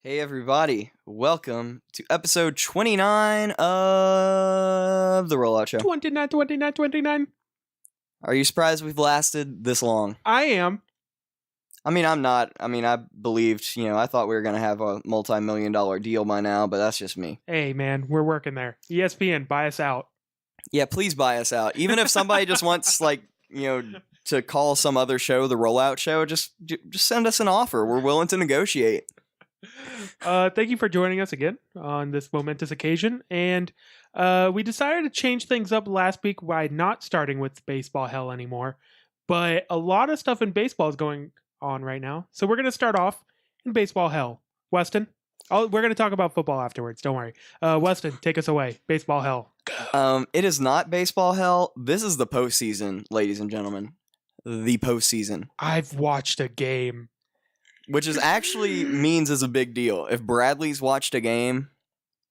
Hey everybody, welcome to episode 29 of the Rollout Show. 29. Are you surprised we've lasted this long? I am. I'm not. I believed, I thought we were going to have a multi-million-dollar deal by now, but that's just me. Hey, man, we're working there. ESPN, buy us out. Yeah, please buy us out. Even if somebody just wants, to call some other show the Rollout Show, just send us an offer. We're willing to negotiate. Thank you for joining us again on this momentous occasion. And we decided to change things up last week by not starting with baseball hell anymore. But a lot of stuff in baseball is going on right now. So we're going to start off in baseball hell. Weston, we're going to talk about football afterwards. Don't worry. Weston, take us away. Baseball hell. It is not baseball hell. This is the postseason, ladies and gentlemen. The postseason. I've watched a game. Which is actually means is a big deal. If Bradley's watched a game,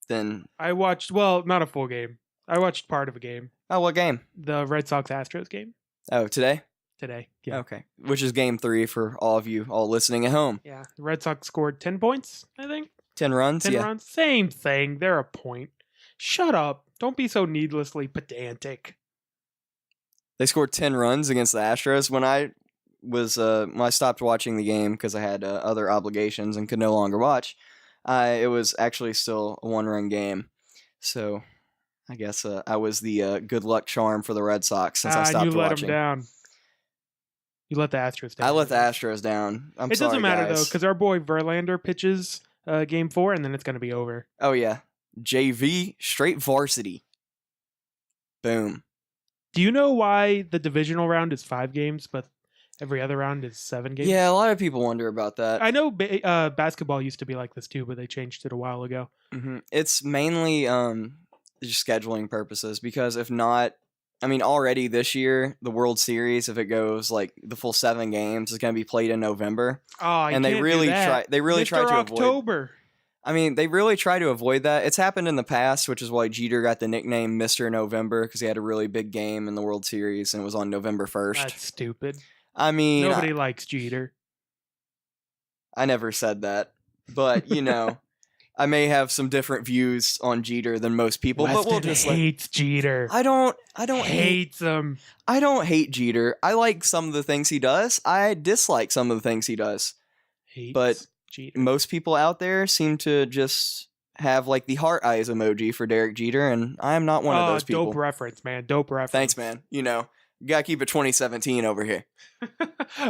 then... I watched, not a full game. I watched part of a game. Oh, what game? The Red Sox-Astros game. Oh, today? Today, yeah. Okay. Which is game 3 for all of you all listening at home. Yeah, the Red Sox scored 10 points, I think. 10 runs? 10 yeah. runs. Same thing. They're a point. Shut up. Don't be so needlessly pedantic. They scored 10 runs against the Astros. When I stopped watching the game because I had other obligations and could no longer watch, it was actually still a 1-run game. So I guess I was the good luck charm for the Red Sox since I stopped watching. You let them down. You let the Astros down. I let the Astros down. It doesn't matter, though, because our boy Verlander pitches game 4, and then it's going to be over. Oh, yeah. JV, straight varsity. Boom. Do you know why the divisional round is 5 games, but every other round is 7 games? Yeah, a lot of people wonder about that. I know basketball used to be like this too, but they changed it a while ago. Mm-hmm. It's mainly just scheduling purposes, because if not, already this year, the World Series, if it goes like the full 7 games, is going to be played in November. Oh, and they really try to October. avoid. They really try to avoid that. It's happened in the past, which is why Jeter got the nickname Mr. November, because he had a really big game in the World Series and it was on November 1st. That's stupid. Nobody likes Jeter. I never said that, but I may have some different views on Jeter than most people. Weston but we'll just hates Jeter. I don't hates him. I don't hate Jeter. I like some of the things he does. I dislike some of the things he does. But Jeter. Most people out there seem to just have like the heart eyes emoji for Derek Jeter, and I am not one of those people. Dope reference, man. Dope reference. Thanks, man. You gotta keep it 2017 over here.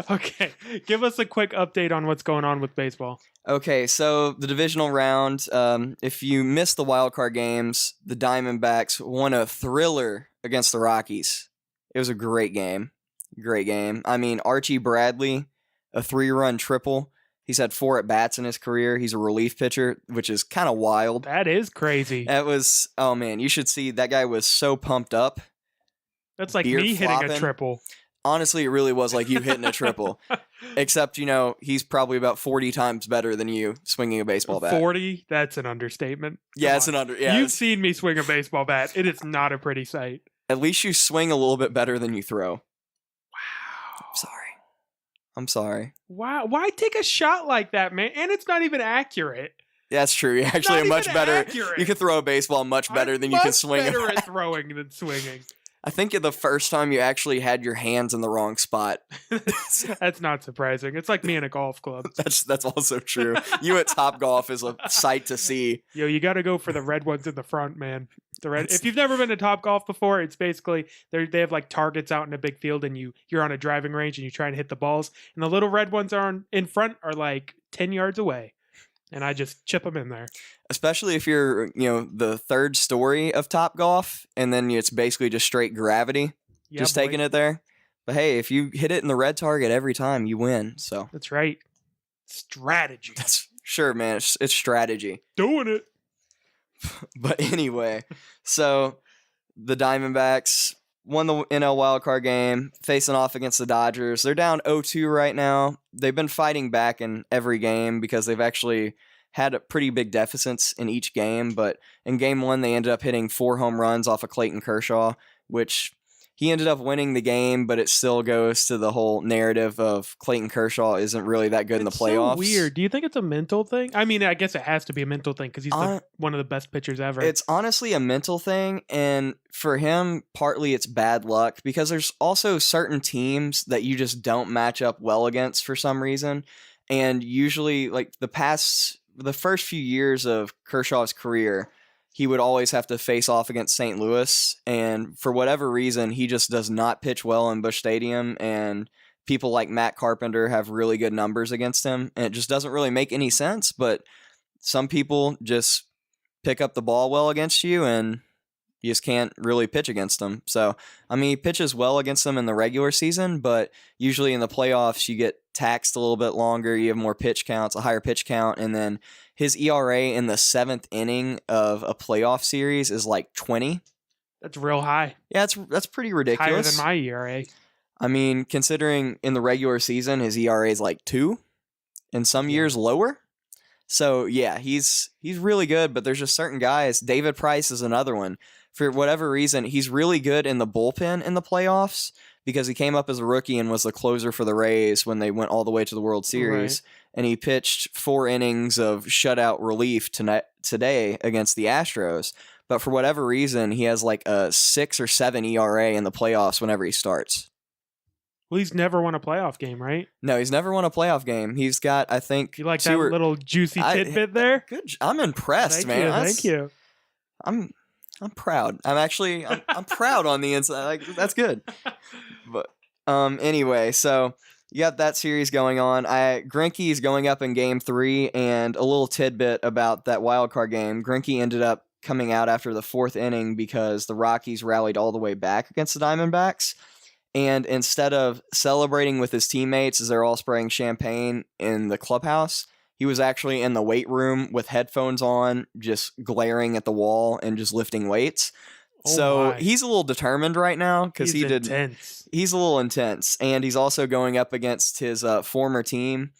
Okay, give us a quick update on what's going on with baseball. Okay, so the divisional round, if you missed the wild card games, the Diamondbacks won a thriller against the Rockies. It was a great game. Great game. Archie Bradley, a 3-run triple. He's had 4 at-bats in his career. He's a relief pitcher, which is kind of wild. That is crazy. Oh man, you should see, that guy was so pumped up. That's like me hitting a triple. Honestly, it really was like you hitting a triple. Except, he's probably about 40 times better than you swinging a baseball bat. 40? That's an understatement. Yeah, it's an yeah. You've seen me swing a baseball bat. It is not a pretty sight. At least you swing a little bit better than you throw. Wow. I'm sorry. Wow. Why take a shot like that, man? And it's not even accurate. That's true. You're actually much better. Accurate. You can throw a baseball much better than you can swing. I'm better at throwing than swinging. I think the first time you actually had your hands in the wrong spot. That's not surprising. It's like me in a golf club. That's also true. You at Top Golf is a sight to see. Yo, you got to go for the red ones in the front, man. If you've never been to Top Golf before, it's basically they have like targets out in a big field, and you're on a driving range and you try and hit the balls, and the little red ones in front are like 10 yards away. And I just chip them in there. Especially if you're, the 3rd story of Top Golf, and then it's basically just straight gravity, taking it there. But hey, if you hit it in the red target every time, you win. So that's right. Strategy. That's sure, man. It's strategy. Doing it. But anyway, so the Diamondbacks won the NL wildcard game, facing off against the Dodgers. They're down 0-2 right now. They've been fighting back in every game because they've actually had a pretty big deficits in each game. But in game 1, they ended up hitting 4 home runs off of Clayton Kershaw, which he ended up winning the game, but it still goes to the whole narrative of Clayton Kershaw isn't really that good in the playoffs. So weird. Do you think it's a mental thing? I mean, I guess it has to be a mental thing because he's one of the best pitchers ever. It's honestly a mental thing, and for him, partly it's bad luck because there's also certain teams that you just don't match up well against for some reason, and usually, like the first few years of Kershaw's career, he would always have to face off against St. Louis, and for whatever reason, he just does not pitch well in Busch Stadium, and people like Matt Carpenter have really good numbers against him, and it just doesn't really make any sense, but some people just pick up the ball well against you, and you just can't really pitch against them. So, I mean, he pitches well against them in the regular season, but usually in the playoffs, you get taxed a little bit longer. You have more pitch counts, a higher pitch count, and then his ERA in the 7th inning of a playoff series is like 20. That's real high. Yeah, that's pretty ridiculous. Higher than my ERA. I mean, considering in the regular season, his ERA is like 2, and some years lower. So, yeah, he's really good, but there's just certain guys. David Price is another one. For whatever reason, he's really good in the bullpen in the playoffs because he came up as a rookie and was the closer for the Rays when they went all the way to the World Series. Right. And he pitched 4 innings of shutout relief today against the Astros. But for whatever reason, he has like a 6 or 7 ERA in the playoffs whenever he starts. Well, he's never won a playoff game, right? No, he's never won a playoff game. He's got, I think... You like that little juicy tidbit there? Good. I'm impressed, man. Thank you. I'm proud. I'm proud on the inside. Like, that's good. But anyway, so you got that series going on. Greinke is going up in Game 3, and a little tidbit about that wild card game. Greinke ended up coming out after the 4th inning because the Rockies rallied all the way back against the Diamondbacks. And instead of celebrating with his teammates as they're all spraying champagne in the clubhouse, he was actually in the weight room with headphones on, just glaring at the wall and just lifting weights. He's a little determined right now because he's a little intense. And he's also going up against his former team.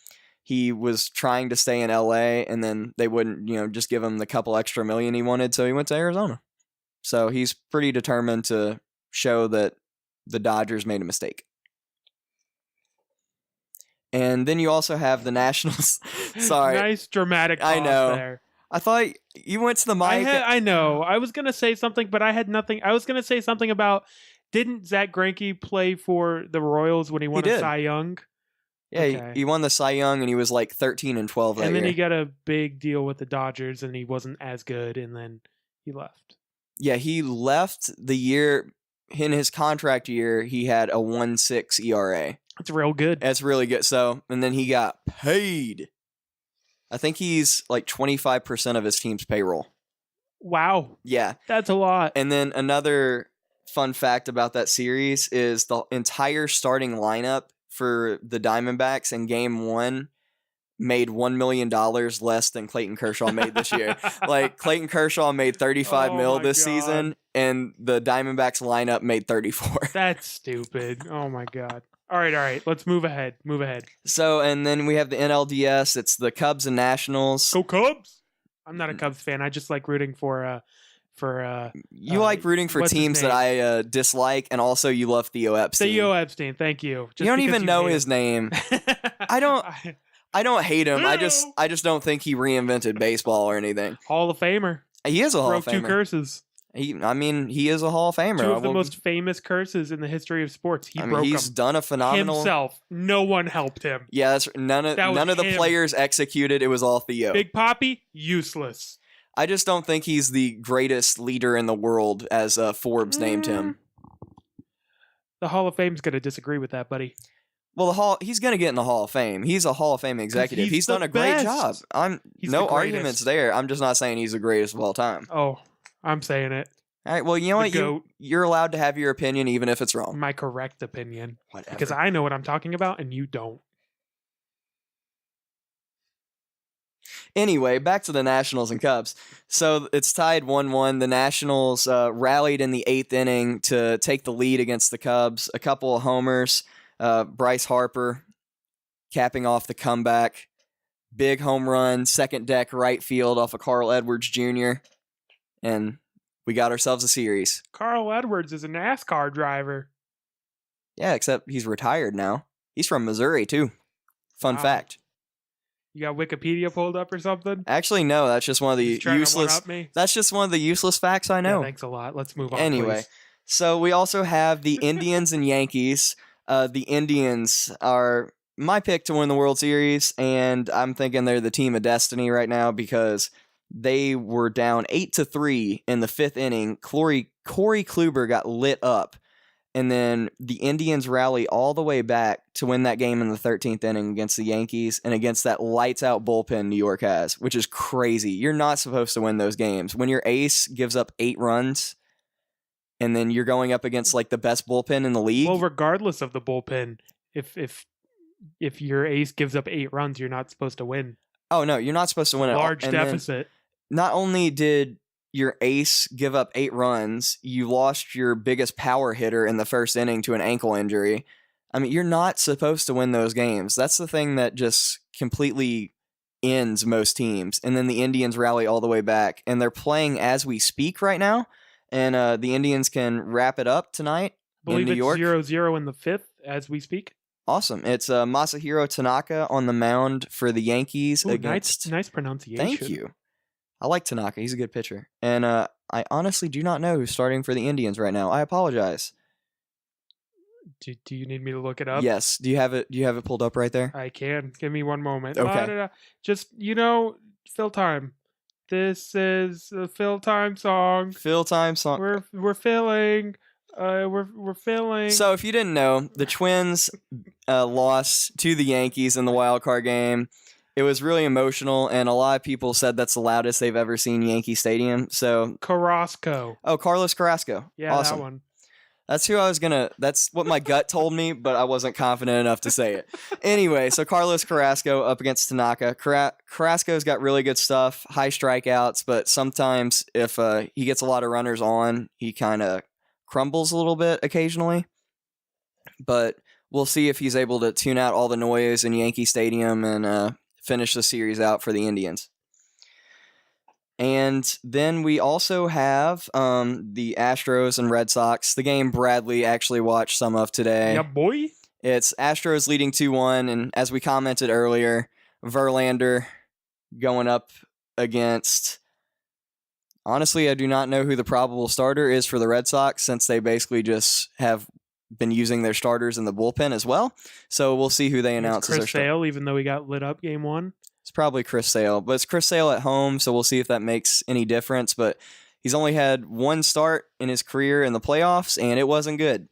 He was trying to stay in LA, and then they wouldn't, just give him the couple extra million he wanted, so he went to Arizona. So he's pretty determined to show that the Dodgers made a mistake. And then you also have the Nationals. Sorry. Nice dramatic pause. I know. There. I thought you went to the mic. I know. I was going to say something, but I had nothing. I was going to say something about, didn't Zach Greinke play for the Royals when he won a Cy Young? Yeah, okay. He won the Cy Young, and he was like 13-12 that year. And then he got a big deal with the Dodgers, and he wasn't as good, and then he left. Yeah, he left the year. In his contract year, he had a 1.6 ERA. That's real good. That's really good. So, and then he got paid. I think he's like 25% of his team's payroll. Wow. Yeah. That's a lot. And then another fun fact about that series is the entire starting lineup for the Diamondbacks in Game 1 made $1 million less than Clayton Kershaw made this year. Like, Clayton Kershaw made $35 million this season, and the Diamondbacks lineup made 34. That's stupid. Oh my God. All right. Let's move ahead. So, and then we have the NLDS. It's the Cubs and Nationals. Go Cubs! I'm not a Cubs fan. I just like rooting for you like rooting for teams that I dislike, and also you love Theo Epstein. Theo Epstein, thank you. You don't even know his name. I don't hate him. I just don't think he reinvented baseball or anything. Hall of Famer. He is a Hall of Famer. Broke 2 curses. He is a Hall of Famer. 2 of the most famous curses in the history of sports. He's done a phenomenal himself. No one helped him. Yeah, that's none of the players executed. It was all Theo. Big Papi, useless. I just don't think he's the greatest leader in the world, as Forbes named him. The Hall of Fame's going to disagree with that, buddy. Well, he's going to get in the Hall of Fame. He's a Hall of Fame executive. He's done a great job. No arguments there. I'm just not saying he's the greatest of all time. Oh, I'm saying it. All right, well, you know what? You're allowed to have your opinion even if it's wrong. My correct opinion. Whatever. Because I know what I'm talking about and you don't. Anyway, back to the Nationals and Cubs. So it's tied 1-1. The Nationals rallied in the 8th inning to take the lead against the Cubs. A couple of homers. Bryce Harper capping off the comeback. Big home run, second deck right field off of Carl Edwards Jr. And we got ourselves a series. Carl Edwards is a NASCAR driver. Yeah, except he's retired now. He's from Missouri, too. Fun Wow. fact. You got Wikipedia pulled up or something? Actually, no. That's just one of the Just trying to useless. one-up me? That's just one of the useless facts I know. Yeah, thanks a lot. Let's move on. Anyway, please. so we also have the Indians and Yankees. The Indians are my pick to win the World Series, and I'm thinking they're the team of destiny right now because they were down 8-3 in the 5th inning. Corey Kluber got lit up, and then the Indians rally all the way back to win that game in the 13th inning against the Yankees and against that lights-out bullpen New York has, which is crazy. You're not supposed to win those games. When your ace gives up 8 runs, and then you're going up against like the best bullpen in the league. Well, regardless of the bullpen, if your ace gives up 8 runs, you're not supposed to win. Oh no, you're not supposed to win at all. Large deficit. Not only did your ace give up 8 runs, you lost your biggest power hitter in the first inning to an ankle injury. I mean, you're not supposed to win those games. That's the thing that just completely ends most teams. And then the Indians rally all the way back, and they're playing as we speak right now. And the Indians can wrap it up tonight in New York. I believe it's 0-0 in the 5th as we speak. Awesome. It's Masahiro Tanaka on the mound for the Yankees against... Nice pronunciation. Thank you. I like Tanaka. He's a good pitcher. And I honestly do not know who's starting for the Indians right now. I apologize. Do you need me to look it up? Yes. Do you have it pulled up right there? I can. Give me one moment. Okay. Just, fill time. This is a fill time song. Fill time song. We're filling. We're filling. So if you didn't know, the Twins lost to the Yankees in the wild card game. It was really emotional, and a lot of people said that's the loudest they've ever seen Yankee Stadium. So Carrasco. Oh, Carlos Carrasco. Yeah, awesome. That one. That's what my gut told me, but I wasn't confident enough to say it. Anyway, so Carlos Carrasco up against Tanaka. Carrasco's got really good stuff, high strikeouts, but sometimes if he gets a lot of runners on, he kind of crumbles a little bit occasionally. But we'll see if he's able to tune out all the noise in Yankee Stadium and finish the series out for the Indians. And then we also have the Astros and Red Sox. The game Bradley actually watched some of today. Yeah, boy. It's Astros leading 2-1, and as we commented earlier, Verlander going up against... Honestly, I do not know who the probable starter is for the Red Sox since they basically just have been using their starters in the bullpen as well. So we'll see who they announce as their Chris Sale, even though he got lit up game 1. It's probably Chris Sale, but it's Chris Sale at home, so we'll see if that makes any difference. But he's only had one start in his career in the playoffs, and it wasn't good.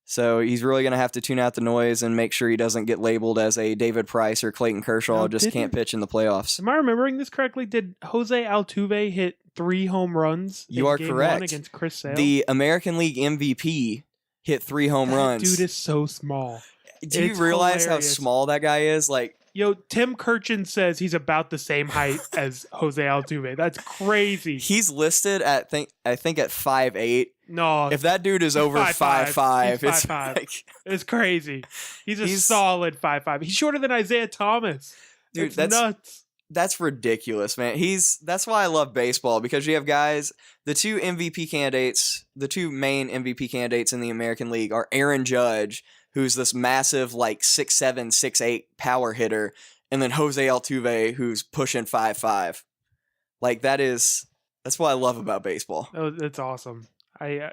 So he's really going to have to tune out the noise and make sure he doesn't get labeled as a David Price or Clayton Kershaw, just can't pitch in the playoffs. Am I remembering this correctly? Did Jose Altuve hit 3 home runs You are game correct. 1 against Chris Sale? The American League MVP hit 3 home runs. Dude is so small. Do you realize how small that guy is? Like, yo, Tim Kirchin says he's about the same height as Jose Altuve. That's crazy. He's listed at I think at 5'8". No, if that dude is over 5'5", it's like, it's crazy. He's a solid 5'5". He's shorter than Isaiah Thomas. Dude, it's nuts. That's ridiculous, man. That's why I love baseball, because you have guys, the two main MVP candidates in the American League are Aaron Judge, who's this massive, like 6'7", 6'8" power hitter, and then Jose Altuve, who's pushing 5'5". Like, that's what I love about baseball. Oh, that's awesome. I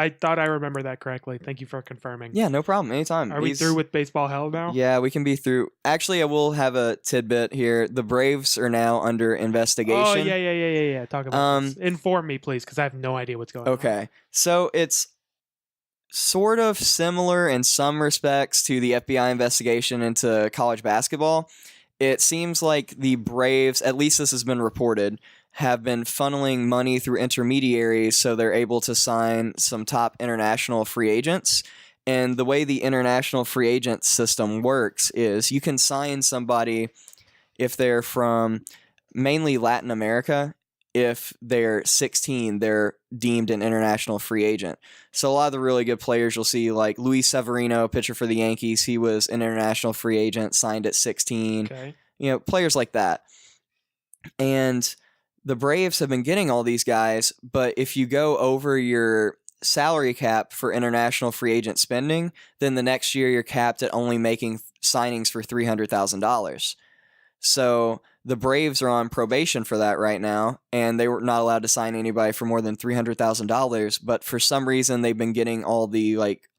thought I remember that correctly. Thank you for confirming. Yeah, no problem. Anytime. Are we through with baseball hell now? Yeah, we can be through. Actually, I will have a tidbit here. The Braves are now under investigation. Oh, yeah. Talk about this. Inform me, please, because I have no idea what's going on. Okay. So it's sort of similar in some respects to the FBI investigation into college basketball. It seems like the Braves, at least this has been reported, have been funneling money through intermediaries so they're able to sign some top international free agents. And the way the international free agent system works is you can sign somebody if they're from mainly Latin America. If they're 16, they're deemed an international free agent. So a lot of the really good players you'll see, like Luis Severino, pitcher for the Yankees, he was an international free agent, signed at 16. Okay. Players like that. And the Braves have been getting all these guys, but if you go over your salary cap for international free agent spending, then the next year you're capped at only making signings for $300,000. So the Braves are on probation for that right now, and they were not allowed to sign anybody for more than $300,000. But for some reason, they've been getting a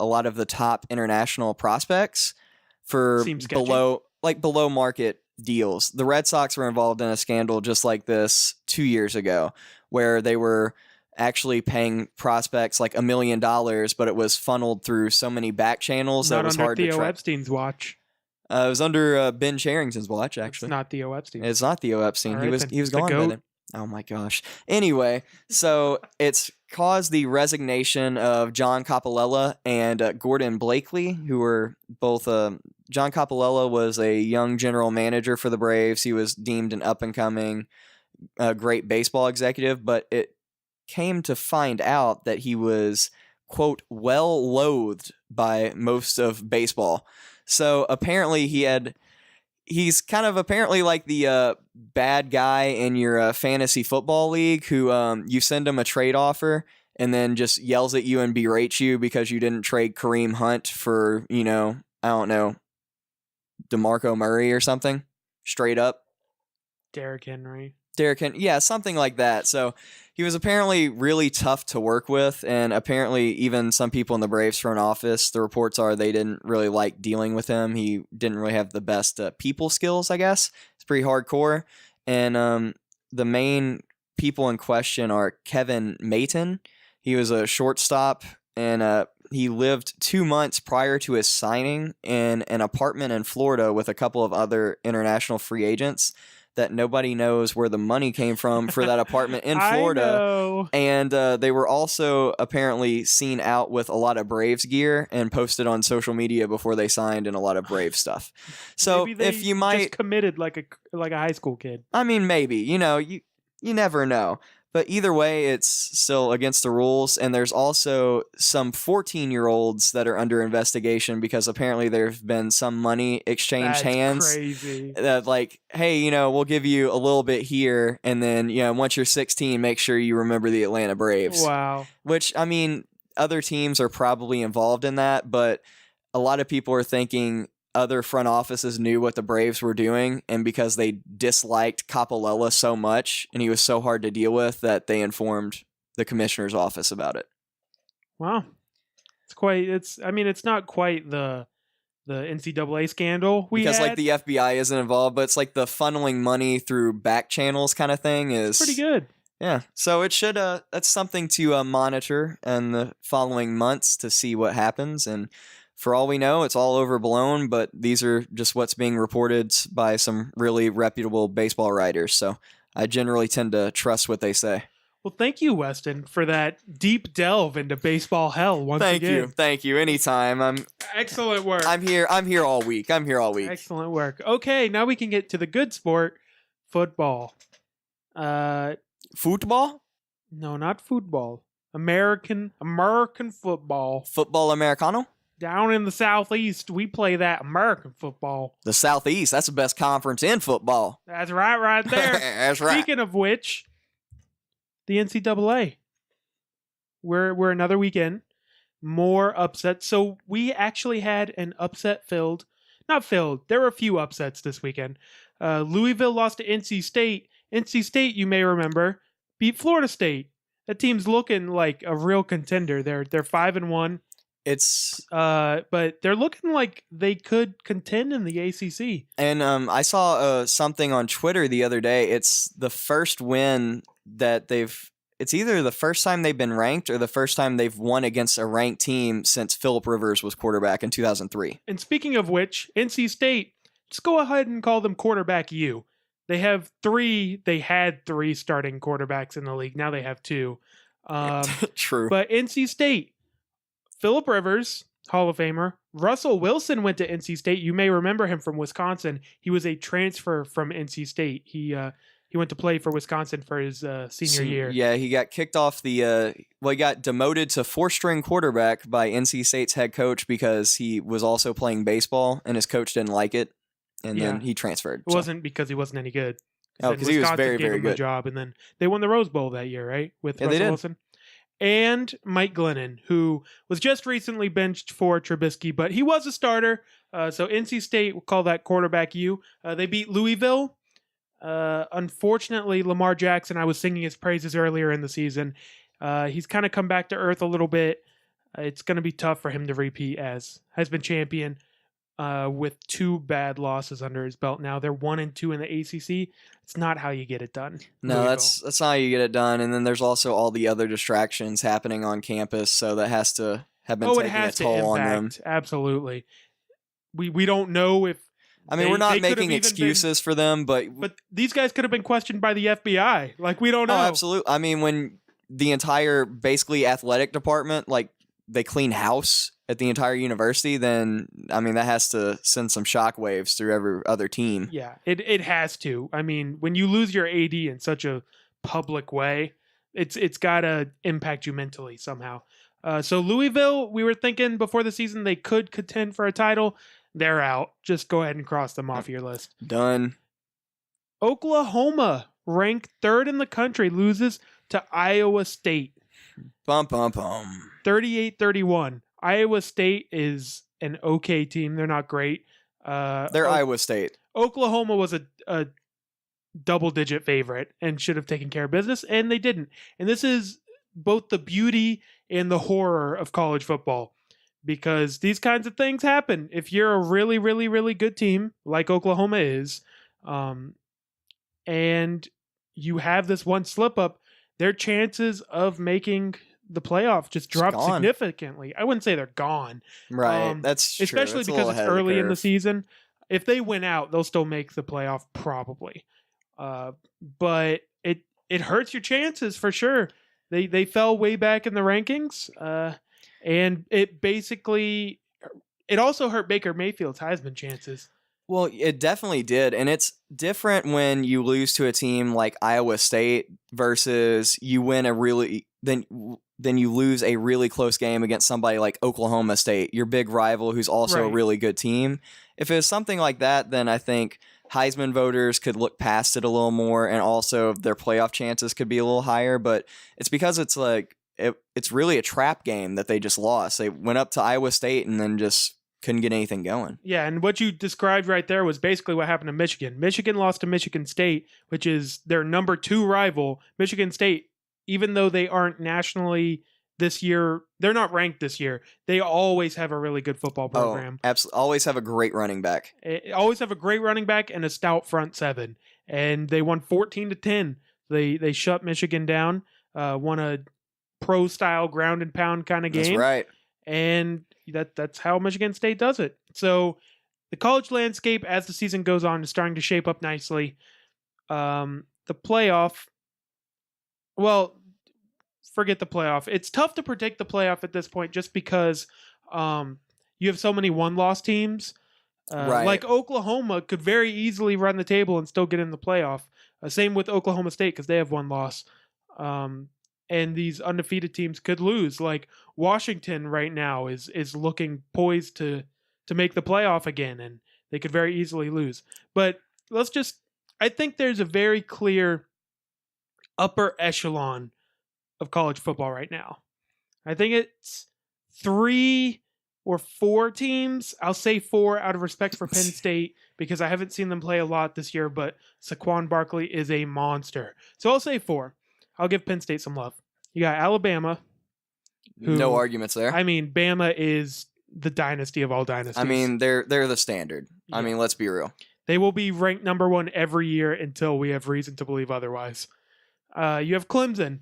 lot of the top international prospects for below market deals. The Red Sox were involved in a scandal just like this 2 years ago, where they were actually paying prospects like $1 million, but it was funneled through so many back channels that it was hard to track. Theo Epstein's watch. It was under Ben Charrington's watch, actually. It's not Theo Epstein. It's not Theo Epstein. Right, he was gone by then. Oh my gosh. Anyway, so it's caused the resignation of John Coppolella and Gordon Blakely, who were both. John Coppolella was a young general manager for the Braves. He was deemed an up and coming, great baseball executive, but it came to find out that he was, quote, well loathed by most of baseball. So apparently he's kind of apparently like the bad guy in your fantasy football league who you send him a trade offer and then just yells at you and berates you because you didn't trade Kareem Hunt for, I don't know, DeMarco Murray or something, straight up. Derrick Henry, yeah, something like that. So he was apparently really tough to work with, and apparently even some people in the Braves front office, the reports are they didn't really like dealing with him. He didn't really have the best people skills, I guess. It's pretty hardcore. And the main people in question are Kevin Mayton. He was a shortstop, and he lived 2 months prior to his signing in an apartment in Florida with a couple of other international free agents that nobody knows where the money came from for that apartment in Florida. And they were also apparently seen out with a lot of Braves gear and posted on social media before they signed and a lot of Brave stuff. So if you might just committed like a high school kid. I mean, maybe, you never know. But either way, it's still against the rules. And there's also some 14-year-olds that are under investigation because apparently there have been some money exchanged hands. Crazy. That like, hey, we'll give you a little bit here. And then, once you're 16, make sure you remember the Atlanta Braves. Wow. Which, I mean, other teams are probably involved in that. But a lot of people are thinking other front offices knew what the Braves were doing, and because they disliked Coppolella so much and he was so hard to deal with, that they informed the commissioner's office about it. Wow. It's not quite the NCAA scandal because like the FBI isn't involved, but it's like the funneling money through back channels kind of thing is pretty good. Yeah. So it should that's something to monitor in the following months to see what happens. And for all we know, it's all overblown, but these are just what's being reported by some really reputable baseball writers. So I generally tend to trust what they say. Well, thank you, Weston, for that deep delve into baseball hell once again. Thank you. Anytime. Excellent work. I'm here all week. Excellent work. Okay, now we can get to the good sport, football. Football? No, not football. American football. Football Americano? Down in the Southeast, we play that American football. The Southeast, that's the best conference in football. That's right there. That's right. Speaking of which, the NCAA. We're another weekend. More upsets. So we actually had an not filled. There were a few upsets this weekend. Louisville lost to NC State. NC State, you may remember, beat Florida State. That team's looking like a real contender. They're 5-1. But they're looking like they could contend in the ACC. And I saw something on Twitter the other day. It's the first win that it's either the first time they've been ranked or the first time they've won against a ranked team since Phillip Rivers was quarterback in 2003. And speaking of which, NC State, just go ahead and call them quarterback U. They had 3 starting quarterbacks in the league. Now they have 2. True. But NC State, Phillip Rivers, Hall of Famer. Russell Wilson went to NC State. You may remember him from Wisconsin. He was a transfer from NC State. He went to play for Wisconsin for his senior year. Yeah, he got kicked off he got demoted to 4-string quarterback by NC State's head coach because he was also playing baseball and his coach didn't like it. And then he transferred. It wasn't because he wasn't any good. Oh, because he was very, gave very him the good. job, and then they won the Rose Bowl that year, right? With Yeah, they Russell did. Wilson. And Mike Glennon, who was just recently benched for Trubisky, but he was a starter. So NC State, we'll call that quarterback U. They beat Louisville. Unfortunately, Lamar Jackson, I was singing his praises earlier in the season. He's kind of come back to earth a little bit. It's going to be tough for him to repeat as Heisman champion with 2 bad losses under his belt. Now they're 1-2 in the ACC. It's not how you get it done. No, Louisville. that's not how you get it done. And then there's also all the other distractions happening on campus, so that has to have been taking a toll on them. Absolutely. We don't know if. I mean, we're not making excuses for them, but these guys could have been questioned by the FBI. Like, we don't know. Oh, absolutely. I mean, when the entire basically athletic department, like, they clean house at the entire university, then I mean that has to send some shockwaves through every other team. Yeah, it has to. I mean, when you lose your AD in such a public way, it's got to impact you mentally somehow. So Louisville, we were thinking before the season they could contend for a title. They're out. Just go ahead and cross them off your list. Done. Oklahoma, ranked 3rd in the country, loses to Iowa State. Bum, bum, bum. 38-31. Iowa State is an okay team. They're not great. They're Iowa State. Oklahoma was a double-digit favorite and should have taken care of business, and they didn't. And this is both the beauty and the horror of college football, because these kinds of things happen. If you're a really, really, really good team, like Oklahoma is, and you have this one slip-up, their chances of making the playoff just drop significantly. I wouldn't say they're gone. Right. That's true. Especially because it's early in the season. If they win out, they'll still make the playoff probably. But it hurts your chances for sure. They fell way back in the rankings. And it also hurt Baker Mayfield's Heisman chances. Well, it definitely did. And it's different when you lose to a team like Iowa State versus you win then you lose a really close game against somebody like Oklahoma State, your big rival who's also a really good team. If it was something like that, then I think Heisman voters could look past it a little more, and also their playoff chances could be a little higher. But it's because it's like it's really a trap game that they just lost. They went up to Iowa State and then just couldn't get anything going. Yeah, and what you described right there was basically what happened to Michigan. Michigan lost to Michigan State, which is their number 2 rival. Michigan State, even though they aren't nationally this year, they're not ranked this year. They always have a really good football program. Oh, absolutely. Always have a great running back. Always have a great running back and a stout front 7. And they won 14-10. They shut Michigan down, won a pro-style ground and pound kind of game. That's right. And that's how Michigan State does it. So the college landscape as the season goes on is starting to shape up nicely. The playoff, well, forget the playoff. It's tough to predict the playoff at this point just because you have so many one-loss teams. Right. Like Oklahoma could very easily run the table and still get in the playoff. Same with Oklahoma State because they have one loss. And these undefeated teams could lose. Like Washington right now is looking poised to make the playoff again, and they could very easily lose. But I think there's a very clear upper echelon of college football right now. I think it's 3 or 4 teams. I'll say 4 out of respect for Penn State because I haven't seen them play a lot this year, but Saquon Barkley is a monster. So I'll say 4. I'll give Penn State some love. You got Alabama. No arguments there. I mean, Bama is the dynasty of all dynasties. I mean, they're the standard. Yeah. I mean, let's be real. They will be ranked number 1 every year until we have reason to believe otherwise. You have Clemson,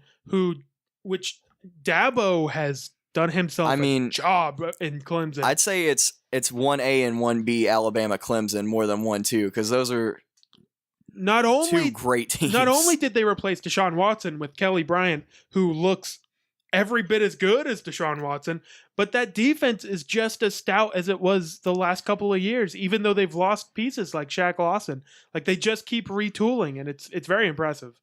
which Dabo has done himself a job in Clemson. I'd say it's 1A and 1B Alabama Clemson more than 1-2 because those are two great teams. Not only did they replace Deshaun Watson with Kelly Bryant, who looks every bit as good as Deshaun Watson, but that defense is just as stout as it was the last couple of years, even though they've lost pieces like Shaq Lawson. Like they just keep retooling, and it's very impressive.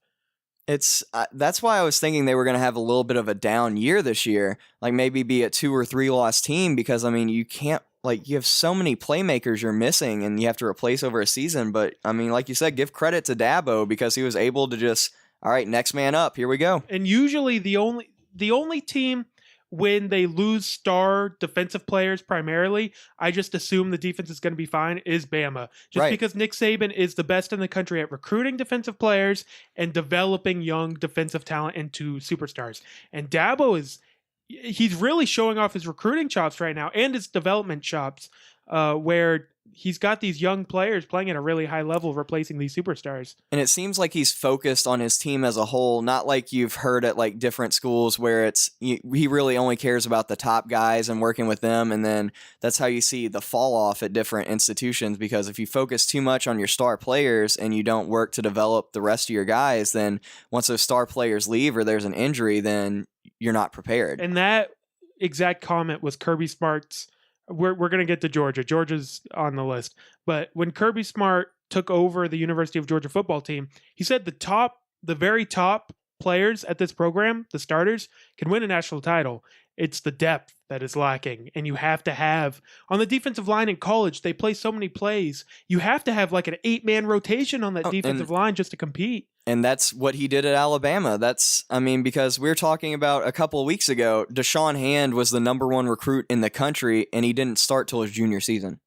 It's that's why I was thinking they were going to have a little bit of a down year this year, like maybe be a 2 or 3 loss team because I mean you can't like you have so many playmakers you're missing and you have to replace over a season. But I mean, like you said, give credit to Dabo because he was able to just, all right, next man up. Here we go. And usually the only team when they lose star defensive players primarily, I just assume the defense is going to be fine, is Bama. Just Right. because Nick Saban is the best in the country at recruiting defensive players and developing young defensive talent into superstars. And Dabo he's really showing off his recruiting chops right now and his development chops, where he's got these young players playing at a really high level, replacing these superstars. And it seems like he's focused on his team as a whole, not like you've heard at like different schools where he really only cares about the top guys and working with them. And then that's how you see the fall off at different institutions, because if you focus too much on your star players and you don't work to develop the rest of your guys, then once those star players leave or there's an injury, then you're not prepared. And that exact comment was Kirby Smart's. We're going to get to Georgia. Georgia's on the list. But when Kirby Smart took over the University of Georgia football team, he said the very top players at this program, the starters, can win a national title. It's the depth that is lacking. And you have to have, on the defensive line in college, they play so many plays. You have to have like an 8-man rotation on that defensive line just to compete. And that's what he did at Alabama. Because we were talking about a couple of weeks ago, Deshaun Hand was the number 1 recruit in the country, and he didn't start till his junior season.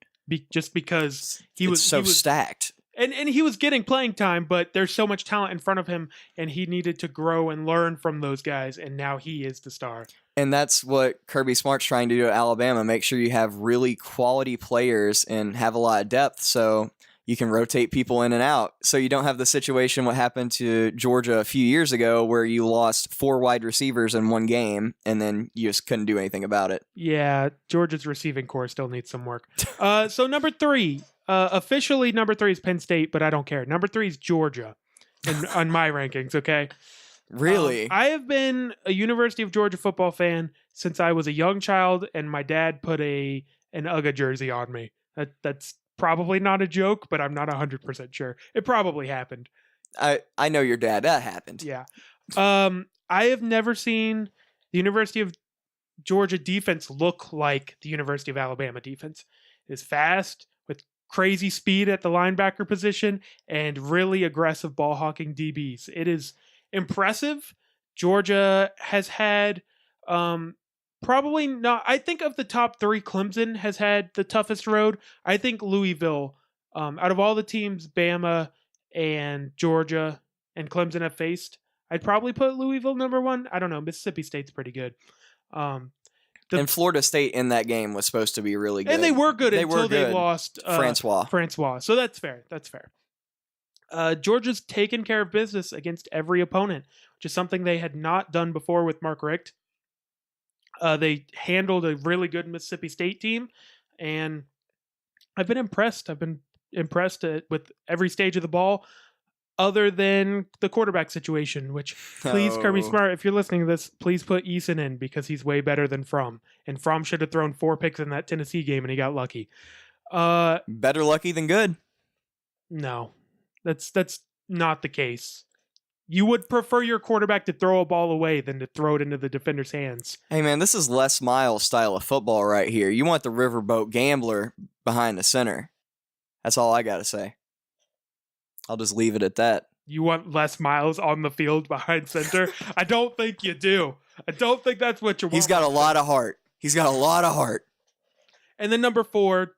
Just because he was stacked. And he was getting playing time, but there's so much talent in front of him, and he needed to grow and learn from those guys, and now he is the star. And that's what Kirby Smart's trying to do at Alabama. Make sure you have really quality players and have a lot of depth so you can rotate people in and out. So you don't have the situation what happened to Georgia a few years ago where you lost 4 wide receivers in one game and then you just couldn't do anything about it. Yeah, Georgia's receiving core still needs some work. So number 3, officially number 3 is Penn State, but I don't care. Number 3 is Georgia on my rankings, okay? Really? I have been a University of Georgia football fan since I was a young child, and my dad put an UGA jersey on me. That's probably not a joke, but I'm not 100% sure. It probably happened. I know your dad. That happened. Yeah. I have never seen the University of Georgia defense look like the University of Alabama defense. It is fast, with crazy speed at the linebacker position, and really aggressive ball hawking DBs. It is impressive. Georgia has had probably not. I think of the top 3, Clemson has had the toughest road. I think Louisville, out of all the teams Bama and Georgia and Clemson have faced, I'd probably put Louisville number 1. I don't know. Mississippi State's pretty good. And Florida State in that game was supposed to be really good. And they were good until they lost Francois. So that's fair. Georgia's taken care of business against every opponent, which is something they had not done before with Mark Richt. They handled a really good Mississippi State team, and I've been impressed. With every stage of the ball, other than the quarterback situation, which please, Kirby Smart, if you're listening to this, please put Eason in because he's way better than Fromm. And Fromm should have thrown 4 picks in that Tennessee game, and he got lucky. Better lucky than good. No, that's not the case. You would prefer your quarterback to throw a ball away than to throw it into the defender's hands. Hey, man, this is Les Miles style of football right here. You want the riverboat gambler behind the center. That's all I got to say. I'll just leave it at that. You want Les Miles on the field behind center? I don't think you do. I don't think that's what you want. He's got a lot of heart. And then number 4,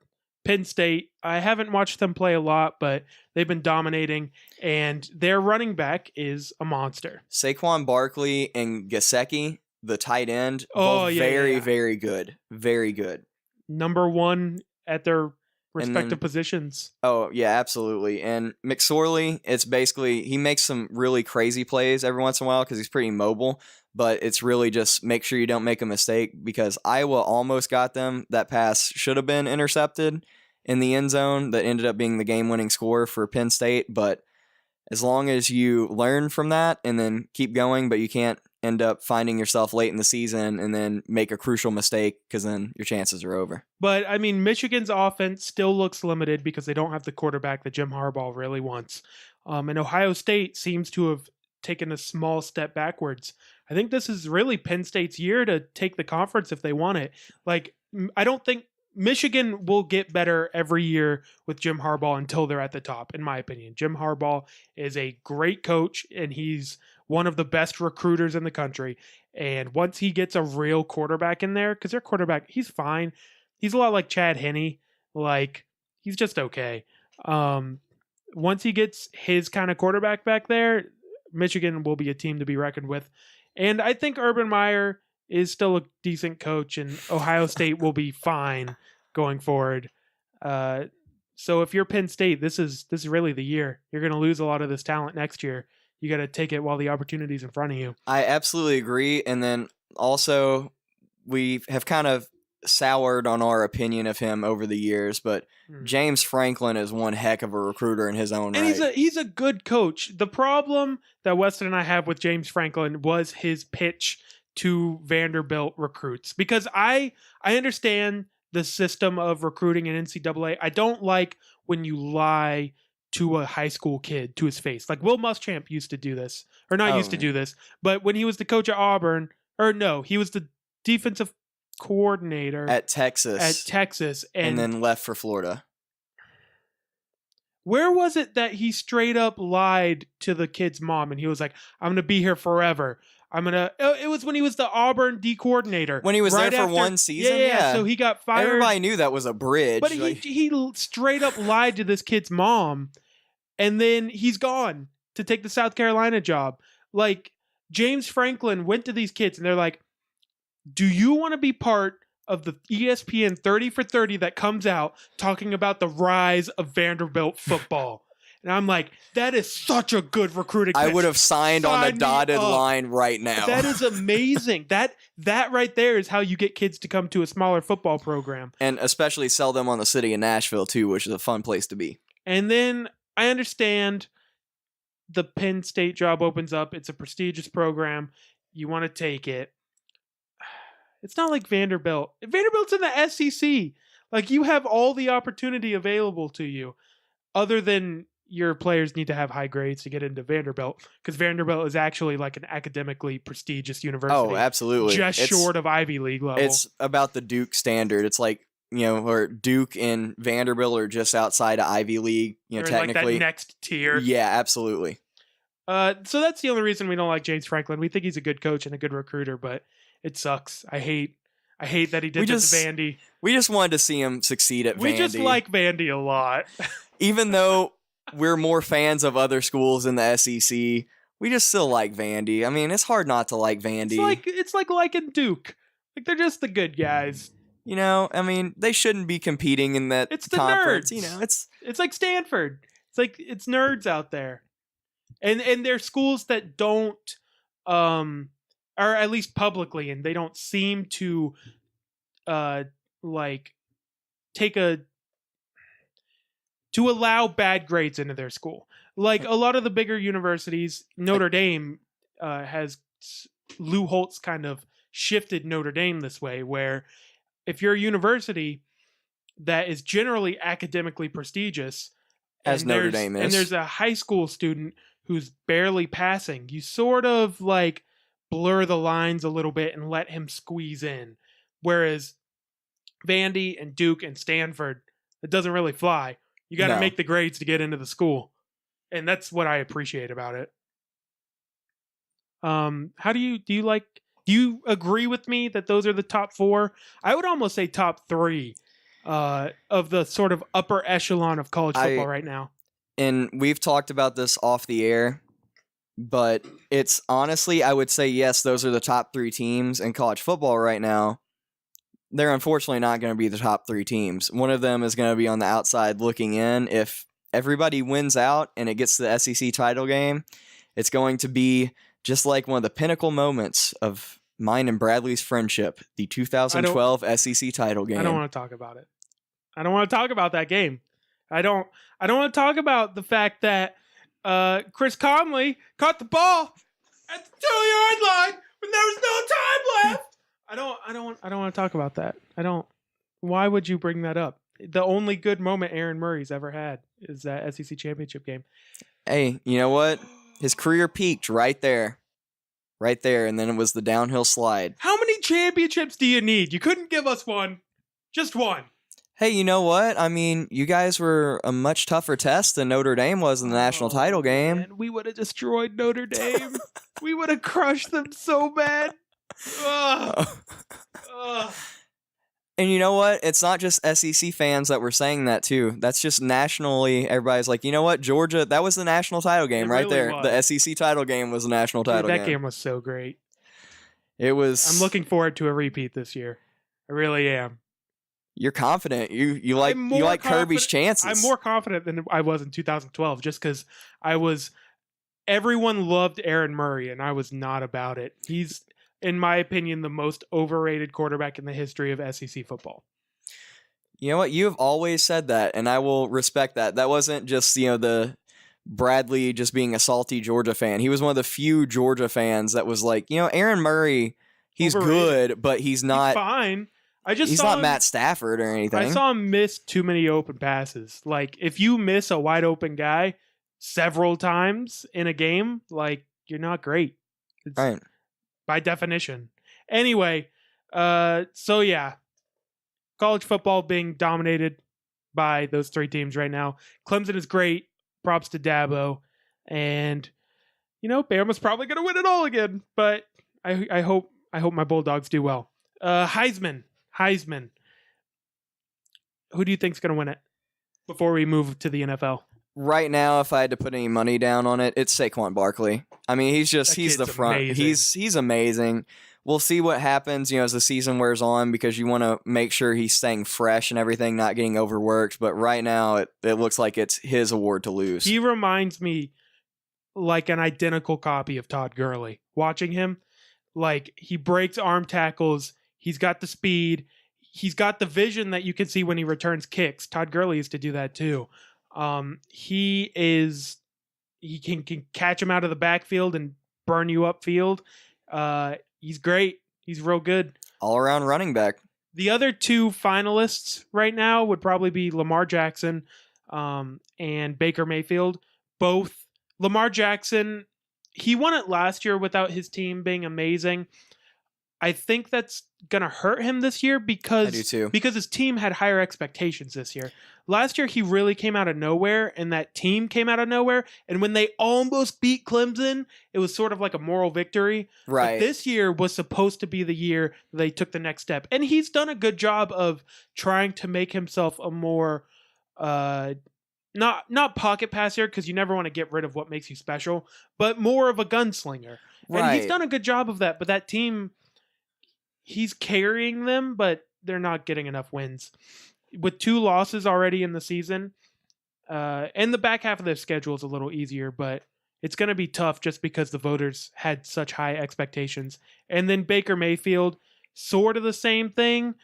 Penn State. I haven't watched them play a lot, but they've been dominating, and their running back is a monster. Saquon Barkley and Gesicki, the tight end, very good. Very good. Number 1 at their respective positions. Oh, yeah, absolutely. And McSorley, it's basically, he makes some really crazy plays every once in a while because he's pretty mobile, but it's really just make sure you don't make a mistake because Iowa almost got them. That pass should have been intercepted in the end zone that ended up being the game-winning score for Penn State, but as long as you learn from that and then keep going, but you can't end up finding yourself late in the season and then make a crucial mistake because then your chances are over. But, I mean, Michigan's offense still looks limited because they don't have the quarterback that Jim Harbaugh really wants. And Ohio State seems to have taken a small step backwards. I think this is really Penn State's year to take the conference if they want it. Like, I don't think Michigan will get better every year with Jim Harbaugh until they're at the top, in my opinion. Jim Harbaugh is a great coach, and he's one of the best recruiters in the country. And once he gets a real quarterback in there, because their quarterback, he's fine. He's a lot like Chad Henne. Like, he's just okay. Once he gets his kind of quarterback back there, Michigan will be a team to be reckoned with. And I think Urban Meyer is still a decent coach, and Ohio State will be fine going forward. So if you're Penn State, this is really the year. You're going to lose a lot of this talent next year. You got to take it while the opportunity's in front of you. I absolutely agree. And then also, we have kind of soured on our opinion of him over the years, but James Franklin is one heck of a recruiter in his own right. And he's a good coach. The problem that Weston and I have with James Franklin was his pitch to Vanderbilt recruits, because I understand the system of recruiting in NCAA. I don't like when you lie to a high school kid to his face. Like Will Muschamp used to do this, or not used to do this, but when he was the coach at Auburn, or no, he was the defensive coordinator at Texas, and then left for Florida. Where was it that he straight up lied to the kid's mom and he was like, I'm going to be here forever. It was when he was the Auburn D coordinator. When he was there for one season? Yeah. So he got fired. Everybody knew that was a bridge. But he straight up lied to this kid's mom, and then he's gone to take the South Carolina job. Like, James Franklin went to these kids and they're like, do you want to be part of the ESPN 30 for 30 that comes out talking about the rise of Vanderbilt football? And I'm like, that is such a good recruiting pitch. I would have signed on the dotted line right now. That is amazing. That right there is how you get kids to come to a smaller football program. And especially sell them on the city of Nashville, too, which is a fun place to be. And then I understand the Penn State job opens up. It's a prestigious program. You want to take it. It's not like Vanderbilt. Vanderbilt's in the SEC. Like, you have all the opportunity available to you, other than your players need to have high grades to get into Vanderbilt, because Vanderbilt is actually like an academically prestigious university. Oh, absolutely. Just short of Ivy League level. It's about the Duke standard. It's like, or Duke and Vanderbilt are just outside of Ivy League, They're technically. Like that next tier. Yeah, absolutely. So that's the only reason we don't like James Franklin. We think he's a good coach and a good recruiter, but it sucks. I hate that he did this to Vandy. We just wanted to see him succeed at Vandy. We just like Vandy a lot. Even though we're more fans of other schools in the SEC, we just still like Vandy. I mean, it's hard not to like Vandy. It's like liking Duke. Like, they're just the good guys. I mean, they shouldn't be competing in that it's the conference. Nerds. It's like Stanford. It's nerds out there. And they're schools that don't or at least publicly, and they don't seem to to allow bad grades into their school. Like a lot of the bigger universities, Notre Dame has Lou Holtz kind of shifted Notre Dame this way, where if you're a university that is generally academically prestigious, as Notre Dame is, and there's a high school student who's barely passing, you sort of like blur the lines a little bit and let him squeeze in. Whereas Vandy and Duke and Stanford, it doesn't really fly. You got to make the grades to get into the school. And that's what I appreciate about it. How do you agree with me that those are the top four? I would almost say top three of the sort of upper echelon of college football right now. And we've talked about this off the air, but it's honestly, I would say, yes, those are the top three teams in college football right now. They're unfortunately not going to be the top three teams. One of them is going to be on the outside looking in. If everybody wins out and it gets to the SEC title game, it's going to be just like one of the pinnacle moments of mine and Bradley's friendship, the 2012 SEC title game. I don't want to talk about it. I don't want to talk about that game. I don't want to talk about the fact that Chris Conley caught the ball at the 2-yard line when there was no time left. I don't want to talk about that. Why would you bring that up? The only good moment Aaron Murray's ever had is that SEC championship game. Hey, you know what? His career peaked right there. Right there, and then it was the downhill slide. How many championships do you need? You couldn't give us one. Just one. Hey, you know what? I mean, you guys were a much tougher test than Notre Dame was in the national title game. Man, we would have destroyed Notre Dame. We would have crushed them so bad. Ugh. Ugh. And you know what? It's not just SEC fans that were saying that too. That's just nationally. Everybody's like, you know what? Georgia, that was the national title game It right really there. was. The SEC title game was the national Dude, title that game. game was so great. It was. I'm looking forward to a repeat this year. I really am. You're confident. You like Kirby's chances. I'm more confident than I was in 2012, just because everyone loved Aaron Murray, and I was not about it. He's, in my opinion, the most overrated quarterback in the history of SEC football. You know what? You have always said that, and I will respect that. That wasn't just, the Bradley just being a salty Georgia fan. He was one of the few Georgia fans that was like, Aaron Murray, he's Overrated. good, but he's not. He's fine. He's not Matt Stafford or anything. I saw him miss too many open passes. Like, if you miss a wide open guy several times in a game, like, you're not great. It's, right. By definition. Anyway, so yeah. College football being dominated by those three teams right now. Clemson is great. Props to Dabo. And, Bama's probably going to win it all again. But I hope my Bulldogs do well. Heisman. Who do you think's going to win it before we move to the NFL? Right now, if I had to put any money down on it, it's Saquon Barkley. I mean, he's the front. Amazing. He's amazing. We'll see what happens, as the season wears on, because you want to make sure he's staying fresh and everything, not getting overworked. But right now, it looks like it's his award to lose. He reminds me like an identical copy of Todd Gurley. Watching him, like, he breaks arm tackles. He's got the speed. He's got the vision that you can see when he returns kicks. Todd Gurley used to do that too. He can catch him out of the backfield and burn you upfield. He's great. He's real good. All around running back. The other two finalists right now would probably be Lamar Jackson and Baker Mayfield. Both. Lamar Jackson, he won it last year without his team being amazing. I think that's going to hurt him this year because I do too. Because his team had higher expectations this year. Last year, he really came out of nowhere, and that team came out of nowhere. And when they almost beat Clemson, it was sort of like a moral victory. Right. But this year was supposed to be the year they took the next step. And he's done a good job of trying to make himself a more, not pocket passer, because you never want to get rid of what makes you special, but more of a gunslinger. Right. And he's done a good job of that. But that team, he's carrying them, but they're not getting enough wins. With 2 losses already in the season, and the back half of their schedule is a little easier, but it's going to be tough just because the voters had such high expectations. And then Baker Mayfield, sort of the same thing.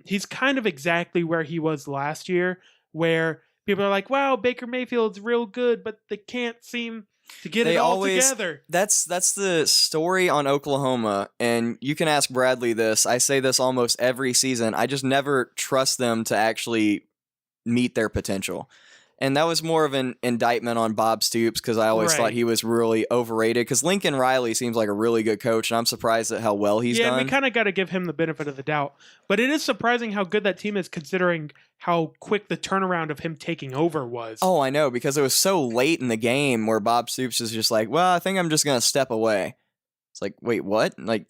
He's kind of exactly where he was last year, where people are like, wow, Baker Mayfield's real good, but they can't seem to get it all together. That's the story on Oklahoma, and you can ask Bradley this. I say this almost every season. I just never trust them to actually meet their potential. And that was more of an indictment on Bob Stoops, because I always thought he was really overrated, because Lincoln Riley seems like a really good coach, and I'm surprised at how well he's done. Yeah, we kind of got to give him the benefit of the doubt. But it is surprising how good that team is, considering how quick the turnaround of him taking over was. Oh, I know, because it was so late in the game where Bob Stoops is just like, well, I think I'm just going to step away. It's like, wait, what? Like,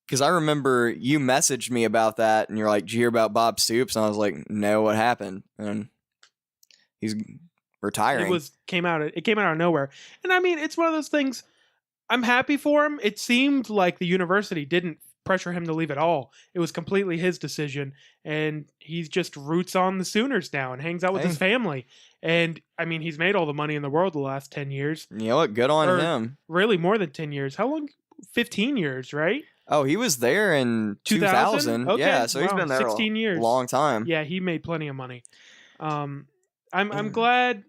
because I remember you messaged me about that, and you're like, did you hear about Bob Stoops? And I was like, no, what happened? And he's retiring. It came out of nowhere. And I mean, it's one of those things. I'm happy for him. It seemed like the university didn't pressure him to leave at all. It was completely his decision, and he's just roots on the Sooners now and hangs out with his family. And I mean, he's made all the money in the world the last 10 years. You know what? Good on him. Really, more than 10 years. How long? 15 years, right? Oh, he was there in 2000. Okay. Yeah, so he's been there 16 years. A long time. Yeah, he made plenty of money. I'm glad.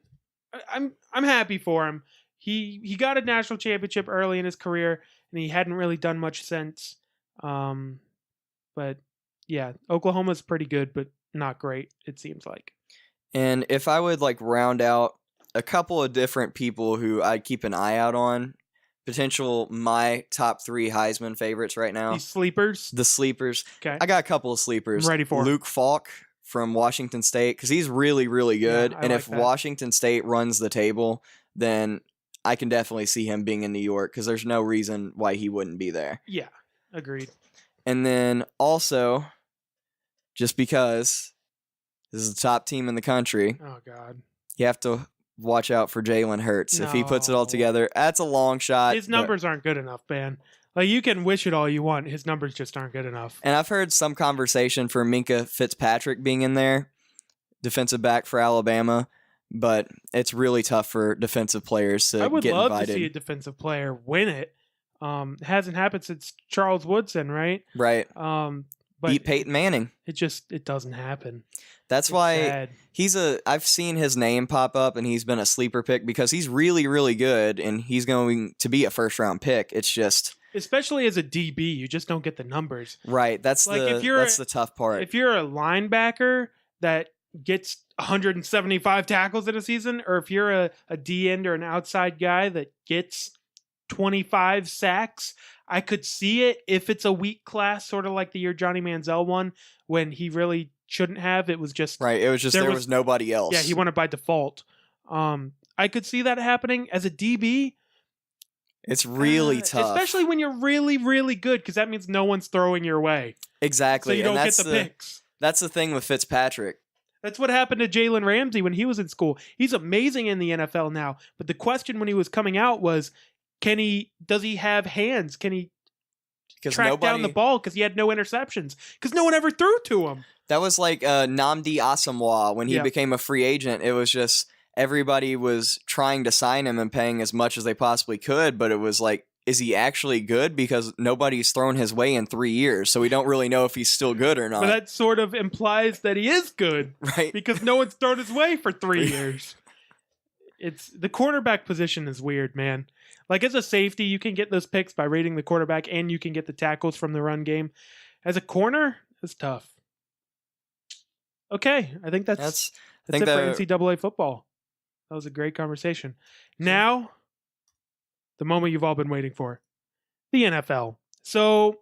I'm happy for him. He got a national championship early in his career, and he hadn't really done much since. But yeah, Oklahoma's pretty good, but not great, it seems like. And if I would round out a couple of different people who I'd keep an eye out on, potential my top 3 Heisman favorites right now. The sleepers. The sleepers. Okay. I got a couple of sleepers. I'm ready for Luke Falk from Washington State because he's really, really good. I and like if that. Washington State runs the table, then I can definitely see him being in New York because there's no reason why he wouldn't be there. Yeah, agreed. And then also, just because this is the top team in the country, Oh, God. you have to watch out for Jalen Hurts. If he puts it all No. together, that's a long shot. His numbers aren't good enough, man. Like, you can wish it all you want. His numbers just aren't good enough. And I've heard some conversation for Minka Fitzpatrick being in there, defensive back for Alabama, but it's really tough for defensive players to get invited. I would love to see a defensive player win it. It hasn't happened since Charles Woodson, right? Right. But Beat Peyton Manning. It doesn't happen. That's It's why sad. I've seen his name pop up and he's been a sleeper pick because he's really, really good and he's going to be a first round pick. It's just, especially as a DB, you just don't get the numbers. right. That's Like, that's the tough part. If you're a linebacker that gets 175 tackles in a season, or if you're a D end or an outside guy that gets 25 sacks, I could see it if it's a weak class, sort of like the year Johnny Manziel won when he really shouldn't have. It was just right. It was just there was nobody else. Yeah, he won it by default. I could see that happening as a DB. It's really tough, especially when you're really, really good, because that means no one's throwing your way. Exactly. So you don't get the picks. That's the thing with Fitzpatrick. That's what happened to Jalen Ramsey when he was in school. He's amazing in the NFL now, but the question when he was coming out was, does he have hands? Can he track down the ball? Because he had no interceptions. Because no one ever threw to him. That was like Nnamdi Asomugha when he became a free agent. It was just everybody was trying to sign him and paying as much as they possibly could, but it was like, is he actually good? Because nobody's thrown his way in 3 years, so we don't really know if he's still good or not. But that sort of implies that he is good, right? Because no one's thrown his way for 3 years. It's the cornerback position is weird, man. Like, as a safety, you can get those picks by rating the quarterback, and you can get the tackles from the run game. As a corner, it's tough. Okay, I think that's it for NCAA football. That was a great conversation. Now, the moment you've all been waiting for, the NFL. So,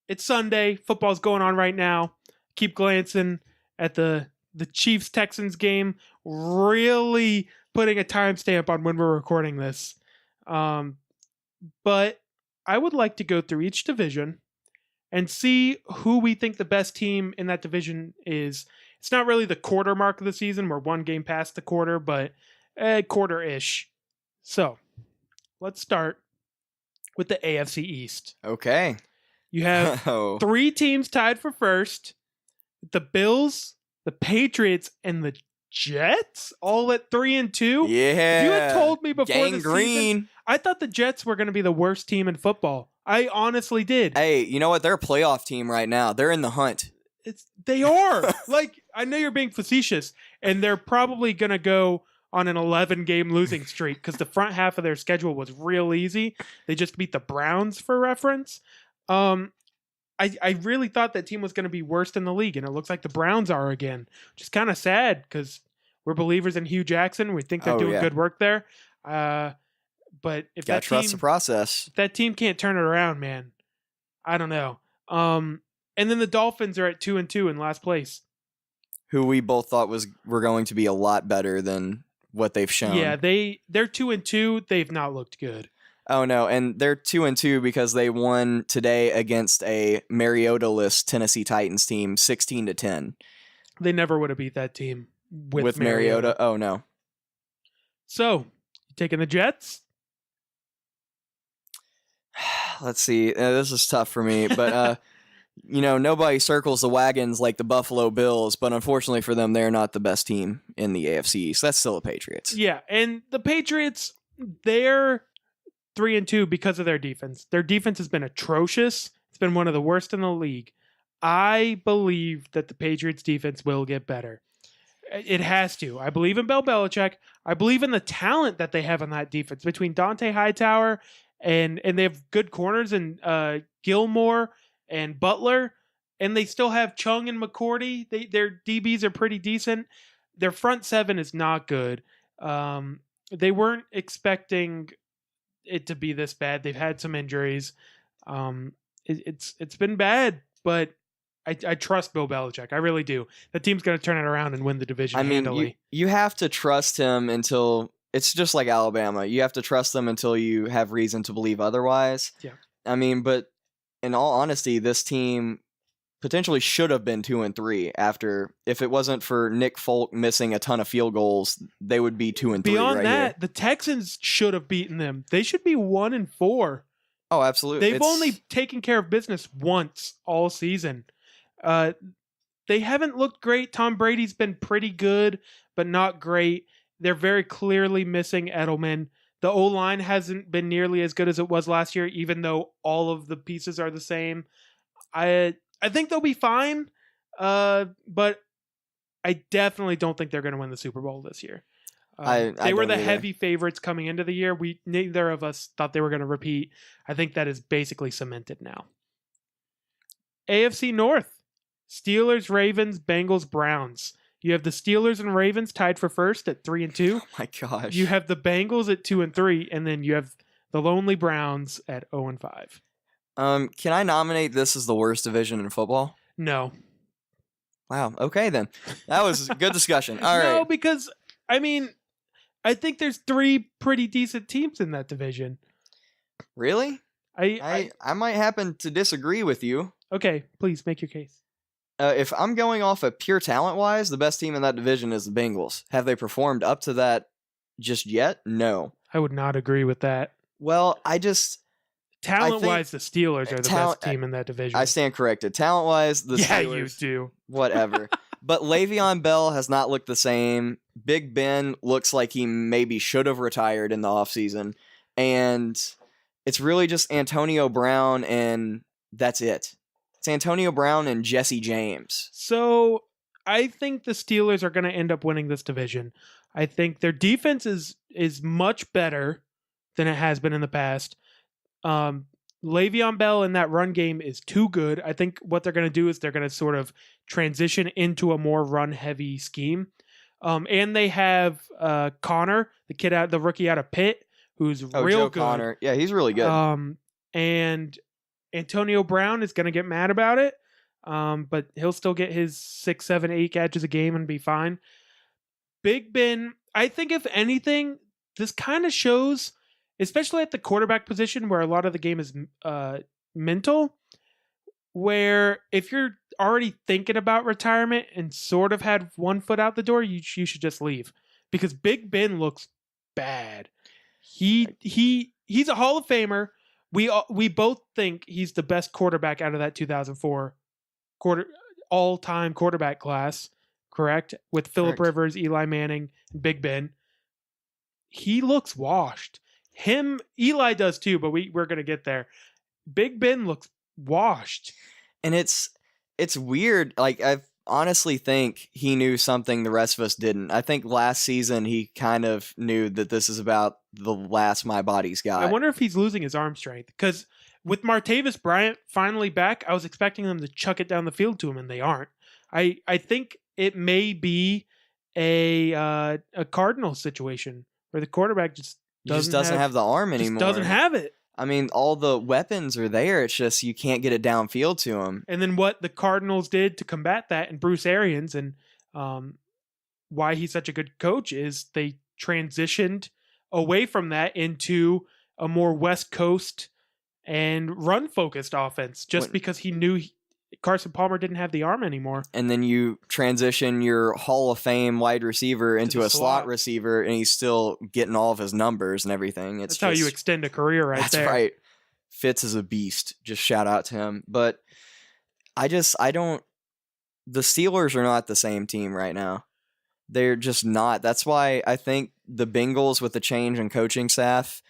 it's Sunday. Football's going on right now. Keep glancing at the Chiefs-Texans game, really putting a timestamp on when we're recording this. But I would like to go through each division and see who we think the best team in that division is. It's not really the quarter mark of the season. We're one game past the quarter, but a quarter-ish. So, let's start with the AFC East. Okay. You have 3 teams tied for first. The Bills, the Patriots, and the Jets, all at 3-2. Yeah. If you had told me before the Gangrene. season, I thought the Jets were going to be the worst team in football. I honestly did. Hey, you know what? They're a playoff team right now. They're in the hunt. They are. Like, I know you're being facetious, and they're probably going to go on an 11-game losing streak because the front half of their schedule was real easy. They just beat the Browns, for reference. I really thought that team was going to be worst in the league, and it looks like the Browns are again, which is kind of sad because we're believers in Hugh Jackson. We think they're doing good work there. But if gotta trust the process, if that team can't turn it around, man, I don't know. And then the Dolphins are at 2-2 in last place, who we both thought were going to be a lot better than what they've shown. Yeah, they're 2-2. They've not looked good. Oh no, and they're 2-2 because they won today against a Mariota-less Tennessee Titans team, 16-10. They never would have beat that team with Mariota. Oh no. So, you taking the Jets? Let's see. This is tough for me, but nobody circles the wagons like the Buffalo Bills, but unfortunately for them, they're not the best team in the AFC, so that's still the Patriots. Yeah, and the Patriots, they're 3-2 because of their defense. Their defense has been atrocious. It's been one of the worst in the league. I believe that the Patriots defense will get better. It has to. I believe in Bill Belichick. I believe in the talent that they have on that defense between Dante Hightower and they have good corners in Gilmore and Butler, and they still have Chung and McCourty. Their DBs are pretty decent. Their front seven is not good. They weren't expecting it to be this bad. They've had some injuries. It's been bad, but I trust Bill Belichick. I really do. The team's going to turn it around and win the division handily. You have to trust him until it's just like Alabama. You have to trust them until you have reason to believe otherwise. Yeah. I mean, but in all honesty, this team potentially should have been 2-3 after. If it wasn't for Nick Folk missing a ton of field goals, they would be 2-3. Beyond right that, here. the Texans should have beaten them. They should be 1-4. Oh, absolutely. They've only taken care of business once all season. They haven't looked great. Tom Brady's been pretty good, but not great. They're very clearly missing Edelman. The O-line hasn't been nearly as good as it was last year, even though all of the pieces are the same. I think they'll be fine, but I definitely don't think they're going to win the Super Bowl this year. They were the heavy favorites coming into the year. Neither of us thought they were going to repeat. I think that is basically cemented now. AFC North. Steelers, Ravens, Bengals, Browns. You have the Steelers and Ravens tied for first at 3-2. Oh my gosh. You have the Bengals at 2-3, and then you have the lonely Browns at 0-5. Can I nominate this as the worst division in football? No. Wow. Okay, then. That was a good discussion. All right. No, because, I mean, I think there's 3 pretty decent teams in that division. Really? I might happen to disagree with you. Okay, please make your case. If I'm going off of pure talent-wise, the best team in that division is the Bengals. Have they performed up to that just yet? No. I would not agree with that. Well, I just... Talent-wise, the Steelers are the best team in that division. I stand corrected. Talent-wise, the Steelers... Yeah, you do. Whatever. But Le'Veon Bell has not looked the same. Big Ben looks like he maybe should have retired in the offseason. And it's really just Antonio Brown, and that's it. It's Antonio Brown and Jesse James. So I think the Steelers are going to end up winning this division. I think their defense is much better than it has been in the past. Le'Veon Bell in that run game is too good. I think what they're going to do is they're going to sort of transition into a more run-heavy scheme. And they have Connor, the rookie out of Pitt, who's real good. Connor. Yeah, he's really good. And Antonio Brown is going to get mad about it, but he'll still get his 6, 7, 8 catches a game and be fine. Big Ben, I think if anything, this kind of shows, especially at the quarterback position where a lot of the game is mental, where if you're already thinking about retirement and sort of had one foot out the door, you should just leave. Because Big Ben looks bad. He's a Hall of Famer. We both think he's the best quarterback out of that 2004 all-time quarterback class, correct? With Phillip Rivers, Eli Manning, and Big Ben. He looks washed. Eli does too, but we're going to get there. Big Ben looks washed. And it's weird. Like, I honestly think he knew something the rest of us didn't. I think last season he kind of knew that this is about the last my body's got. I wonder if he's losing his arm strength, because with Martavis Bryant finally back, I was expecting them to chuck it down the field to him, and they aren't. I think it may be a Cardinals situation where the quarterback just doesn't have the arm anymore. Just doesn't have it. I mean, all the weapons are there. It's just you can't get it downfield to him. And then what the Cardinals did to combat that, and Bruce Arians, and why he's such a good coach, is they transitioned away from that into a more West Coast and run-focused offense, because he knew Carson Palmer didn't have the arm anymore. And then you transition your Hall of Fame wide receiver into a slot receiver, and he's still getting all of his numbers and everything. That's how you extend a career right there. That's right. Fitz is a beast. Just shout out to him. But I don't... The Steelers are not the same team right now. They're just not. That's why I think the Bengals, with the change in coaching staff,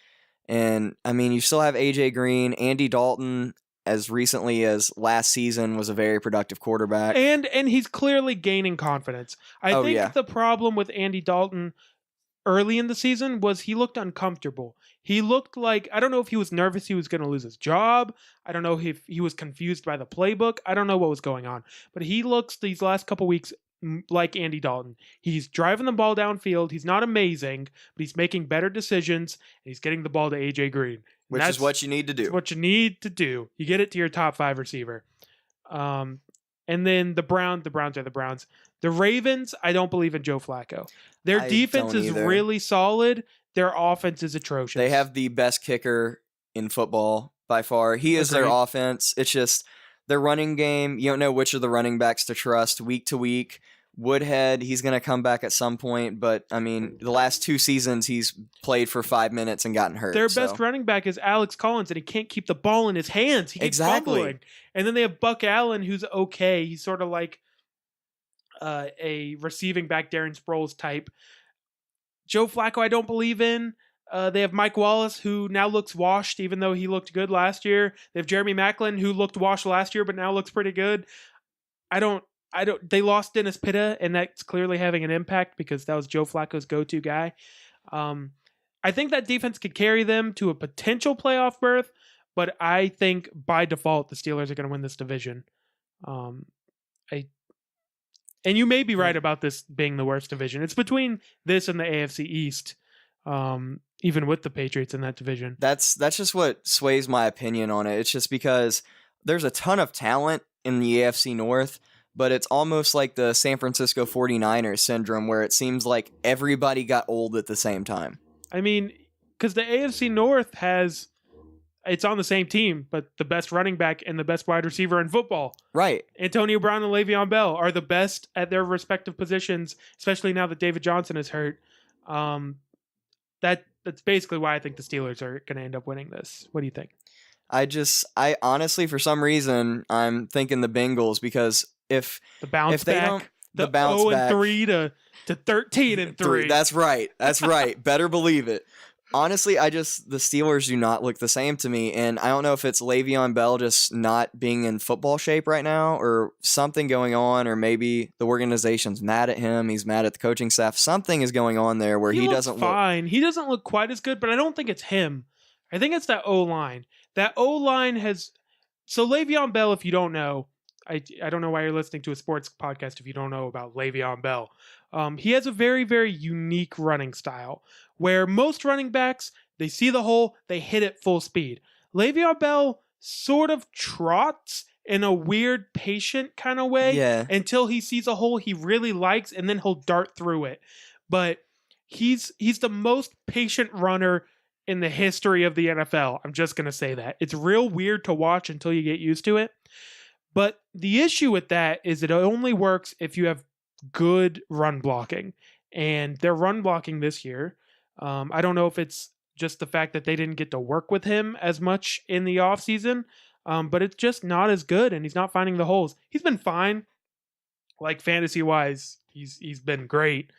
and I mean, you still have AJ Green, Andy Dalton, as recently as last season, was a very productive quarterback. And he's clearly gaining confidence. I think the problem with Andy Dalton early in the season was he looked uncomfortable. He looked like, I don't know if he was nervous he was going to lose his job. I don't know if he was confused by the playbook. I don't know what was going on. But he looks these last couple weeks like Andy Dalton. He's driving the ball downfield. He's not amazing, but he's making better decisions, and he's getting the ball to AJ Green. Which is what you need to do. It's what you need to do. You get it to your top 5 receiver. And And then the Browns are the Browns. The Ravens, I don't believe in Joe Flacco. Their defense is really solid. Their offense is atrocious. They have the best kicker in football by far. He is their offense. It's just their running game. You don't know which of the running backs to trust week to week. Woodhead, he's going to come back at some point, but I mean, the last 2 seasons he's played for 5 minutes and gotten hurt. Their best running back is Alex Collins, and he can't keep the ball in his hands. He keeps fumbling. And then they have Buck Allen, who's okay. He's sort of like a receiving back Darren Sproles type. Joe Flacco, I don't believe in. They have Mike Wallace, who now looks washed, even though he looked good last year. They have Jeremy Maclin, who looked washed last year, but now looks pretty good. They lost Dennis Pitta, and that's clearly having an impact because that was Joe Flacco's go-to guy. I think that defense could carry them to a potential playoff berth, but I think by default the Steelers are going to win this division. And you may be right about this being the worst division. It's between this and the AFC East, even with the Patriots in that division. That's just what sways my opinion on it. It's just because there's a ton of talent in the AFC North, but it's almost like the San Francisco 49ers syndrome where it seems like everybody got old at the same time. I mean, because the AFC North it's on the same team, but the best running back and the best wide receiver in football. Right. Antonio Brown and Le'Veon Bell are the best at their respective positions, especially now that David Johnson is hurt. That's basically why I think the Steelers are going to end up winning this. What do you think? I honestly, for some reason, I'm thinking the Bengals because if they don't 0-3 to 13-3. That's right. Better believe it. Honestly, the Steelers do not look the same to me, and I don't know if it's Le'Veon Bell just not being in football shape right now or something going on, or maybe the organization's mad at him, he's mad at the coaching staff. Something is going on there where he doesn't look fine. He doesn't look quite as good, but I don't think it's him. I think it's that O-line. That O-line has... So Le'Veon Bell, if you don't know, I don't know why you're listening to a sports podcast if you don't know about Le'Veon Bell. He has a very, very unique running style where most running backs, they see the hole, they hit it full speed. Le'Veon Bell sort of trots in a weird, patient kind of way until he sees a hole he really likes, and then he'll dart through it. But he's the most patient runner in the history of the NFL. I'm just going to say that. It's real weird to watch until you get used to it. But the issue with that is it only works if you have good run blocking. And their run blocking this year, I don't know if it's just the fact that they didn't get to work with him as much in the offseason, but it's just not as good, and he's not finding the holes. He's been fine. Like fantasy-wise, he's been great.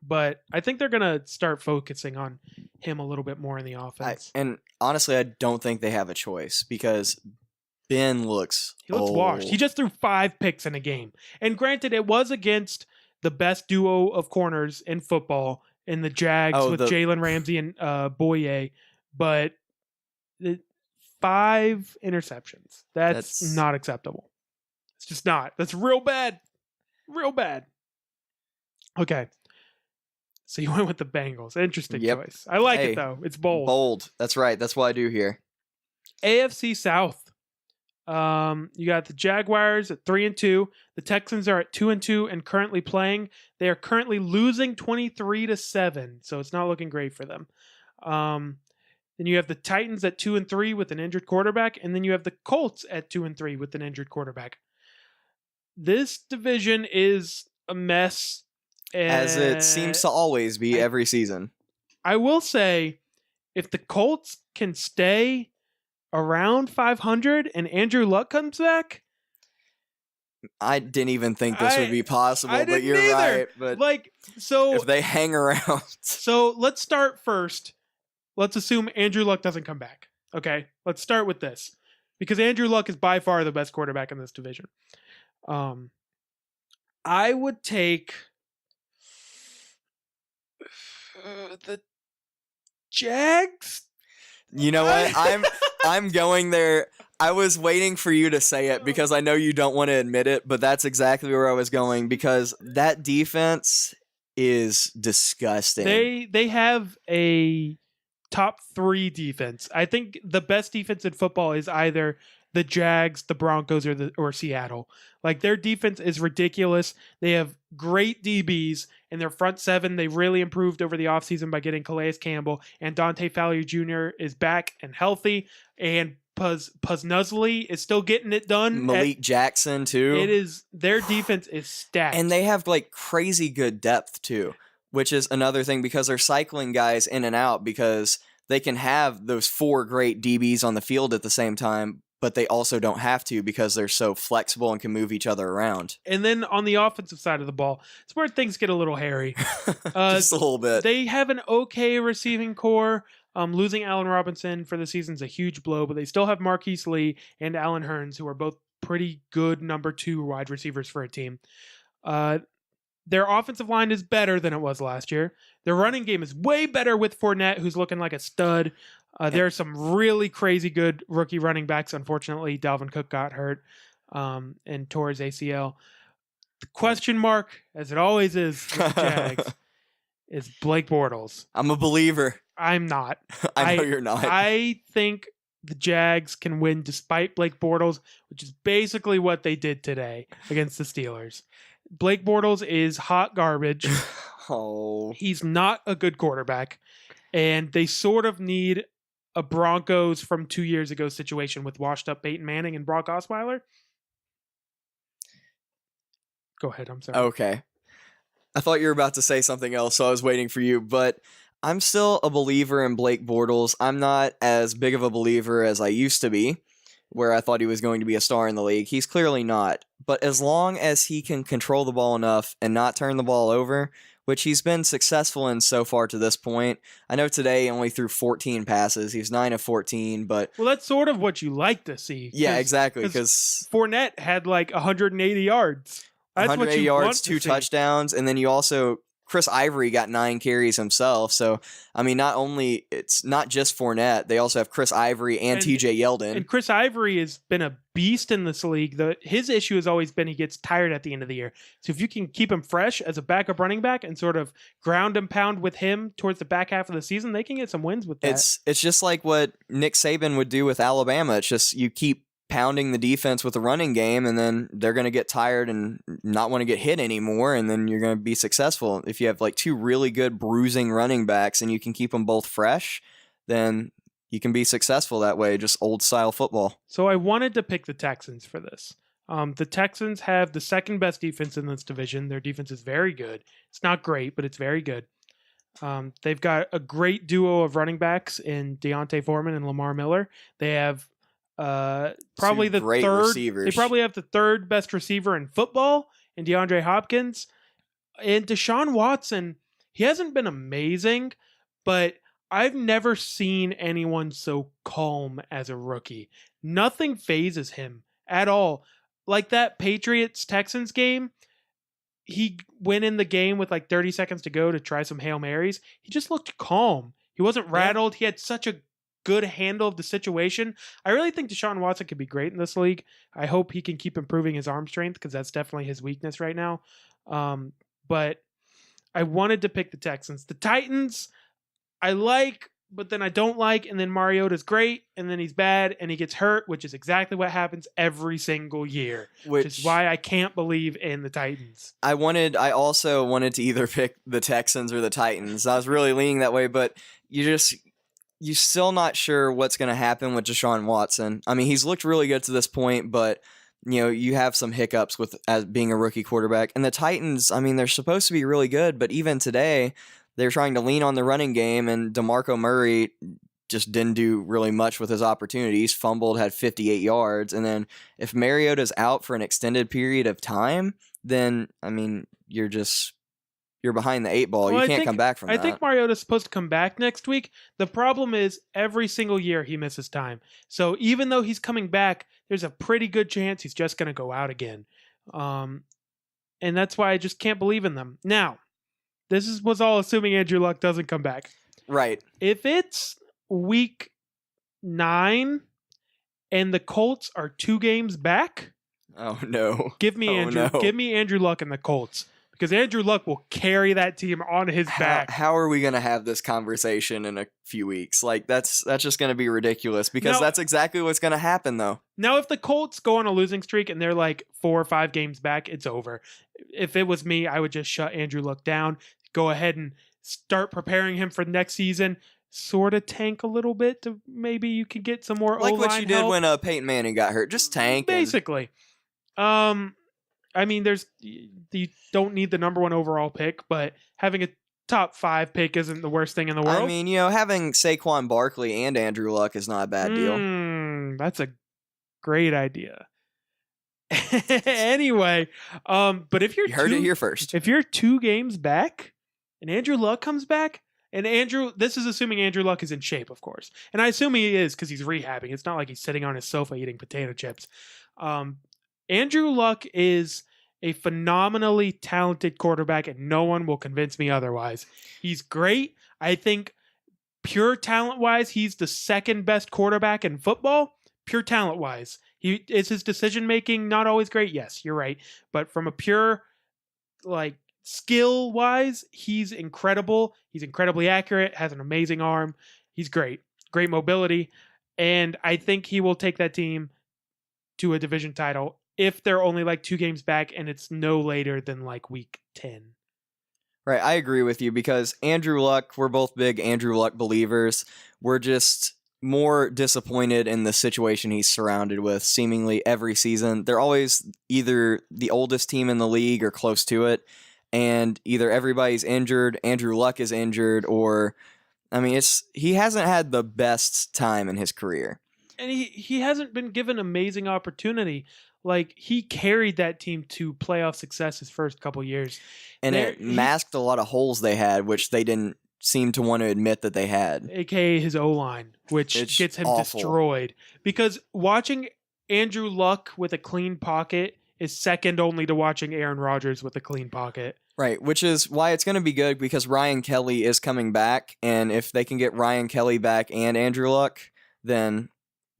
But I think they're going to start focusing on him a little bit more in the offense. And honestly, I don't think they have a choice because Ben looks washed. He just threw 5 picks in a game. And granted, it was against the best duo of corners in football in the Jags with Jalen Ramsey and Boye. But 5 interceptions. That's not acceptable. It's just not. That's real bad. Real bad. Okay. So you went with the Bengals. Interesting choice. I like it, though. It's bold. Bold. That's right. That's what I do here. AFC South. You got the Jaguars at 3-2. The Texans are at 2-2 and currently playing. They are currently losing 23-7, so it's not looking great for them. Then you have the Titans at 2-3 with an injured quarterback, and then you have the Colts at 2-3 with an injured quarterback. This division is a mess. As it seems to always be every season. I will say, if the Colts can stay around 500 and Andrew Luck comes back, I didn't even think this would be possible, but you're right. But if they hang around. So let's start first. Let's assume Andrew Luck doesn't come back. Okay, let's start with this. Because Andrew Luck is by far the best quarterback in this division. I would take the Jags. You know what? I'm going there. I was waiting for you to say it because I know you don't want to admit it, but that's exactly where I was going because that defense is disgusting. They have a top 3 defense. I think the best defense in football is either the Jags, the Broncos, or Seattle. Like, their defense is ridiculous. They have great DBs, and their front 7, they really improved over the offseason by getting Calais Campbell, and Dante Fowler Jr. is back and healthy, and Puznuzley is still getting it done. Malik Jackson too. Their defense is stacked. And they have like crazy good depth too, which is another thing because they're cycling guys in and out because they can have those 4 great DBs on the field at the same time, but they also don't have to because they're so flexible and can move each other around. And then on the offensive side of the ball, it's where things get a little hairy. Just a little bit. They have an okay receiving core. Losing Allen Robinson for the season is a huge blow, but they still have Marquise Lee and Allen Hurns, who are both pretty good number 2 wide receivers for a team. Their offensive line is better than it was last year. Their running game is way better with Fournette, who's looking like a stud. There are some really crazy good rookie running backs. Unfortunately, Dalvin Cook got hurt and tore his ACL. The question mark, as it always is with the Jags, is Blake Bortles. I'm a believer. I'm not. I know you're not. I think the Jags can win despite Blake Bortles, which is basically what they did today against the Steelers. Blake Bortles is hot garbage. Oh. He's not a good quarterback, and they sort of need a Broncos from 2 years ago situation with washed up Peyton Manning and Brock Osweiler. Go ahead, I'm sorry. Okay. I thought you were about to say something else, so I was waiting for you, but I'm still a believer in Blake Bortles. I'm not as big of a believer as I used to be, where I thought he was going to be a star in the league. He's clearly not. But as long as he can control the ball enough and not turn the ball over, which he's been successful in so far to this point. I know today he only threw 14 passes. He's 9 of 14, but... Well, that's sort of what you like to see. Yeah, exactly, because... Fournette had like 180 yards. That's 180 what you yards, want 2 to touchdowns, and then you also... Chris Ivory got 9 carries himself, so, I mean, not only... It's not just Fournette, they also have Chris Ivory and TJ Yeldon. And Chris Ivory has been a beast in this league. His issue has always been he gets tired at the end of the year. So if you can keep him fresh as a backup running back and sort of ground and pound with him towards the back half of the season, they can get some wins with that. It's just like what Nick Saban would do with Alabama. It's just you keep pounding the defense with the running game, and then they're going to get tired and not want to get hit anymore, and then you're going to be successful. If you have like 2 really good bruising running backs and you can keep them both fresh, then you can be successful that way, just old style football. So I wanted to pick the Texans for this. The Texans have the second best defense in this division. Their defense is very good. It's not great, but it's very good. They've got a great duo of running backs in Deontay Foreman and Lamar Miller. They have probably the great third receivers. They probably have the third best receiver in football in DeAndre Hopkins. And Deshaun Watson, he hasn't been amazing, but I've never seen anyone so calm as a rookie. Nothing phases him at all. Like that Patriots-Texans game, he went in the game with like 30 seconds to go to try some Hail Marys. He just looked calm. He wasn't rattled. He had such a good handle of the situation. I really think Deshaun Watson could be great in this league. I hope he can keep improving his arm strength because that's definitely his weakness right now. But I wanted to pick the Texans. The Titans, I like, but then I don't like, and then Mariota's great, and then he's bad, and he gets hurt, which is exactly what happens every single year, which is why I can't believe in the Titans. I also wanted to either pick the Texans or the Titans. I was really leaning that way, but you're still not sure what's going to happen with Deshaun Watson. I mean, he's looked really good to this point, but you have some hiccups with as being a rookie quarterback. And the Titans, I mean, they're supposed to be really good, but even today, they're trying to lean on the running game, and DeMarco Murray just didn't do really much with his opportunities. Fumbled, had 58 yards, and then if Mariota's out for an extended period of time, then I mean, you're behind the 8 ball. Well, you can't come back from that. I think Mariota's supposed to come back next week. The problem is every single year he misses time. So even though he's coming back, there's a pretty good chance he's just going to go out again. And that's why I just can't believe in them. Now, this was all assuming Andrew Luck doesn't come back. Right. If it's week 9 and the Colts are 2 games back, oh no. give me Andrew Luck and the Colts. because Andrew Luck will carry that team on his back. How are we going to have this conversation in a few weeks? Like, that's just going to be ridiculous, because that's exactly what's going to happen, though. Now, if the Colts go on a losing streak and they're like 4 or 5 games back, it's over. If it was me, I would just shut Andrew Luck down, go ahead and start preparing him for next season, sort of tank a little bit to maybe you could get some more like O-line what you did help. when Peyton Manning got hurt. Just tank. Basically. I mean, you don't need the number 1 overall pick, but having a top 5 pick isn't the worst thing in the world. I mean, having Saquon Barkley and Andrew Luck is not a bad deal. That's a great idea. Anyway, but if you heard it here first. If you're 2 games back and Andrew Luck comes back, and this is assuming Andrew Luck is in shape, of course. And I assume he is because he's rehabbing. It's not like he's sitting on his sofa eating potato chips. Andrew Luck is a phenomenally talented quarterback, and no one will convince me otherwise. He's great. I think pure talent-wise, he's the second best quarterback in football. Pure talent-wise. Is his decision-making not always great? Yes, you're right. But from a pure, skill-wise, he's incredible. He's incredibly accurate, has an amazing arm. He's great. Great mobility. And I think he will take that team to a division title if they're only 2 games back and it's no later than week 10. Right, I agree with you, because Andrew Luck, we're both big Andrew Luck believers. We're just more disappointed in the situation he's surrounded with seemingly every season. They're always either the oldest team in the league or close to it, and either everybody's injured, Andrew Luck is injured, or, he hasn't had the best time in his career. And he hasn't been given amazing opportunity. He carried that team to playoff success his first couple years. And it masked a lot of holes they had, which they didn't seem to want to admit that they had. AKA his O-line, which gets him awful. Destroyed. Because watching Andrew Luck with a clean pocket is second only to watching Aaron Rodgers with a clean pocket. Right, which is why it's going to be good, because Ryan Kelly is coming back. And if they can get Ryan Kelly back and Andrew Luck, then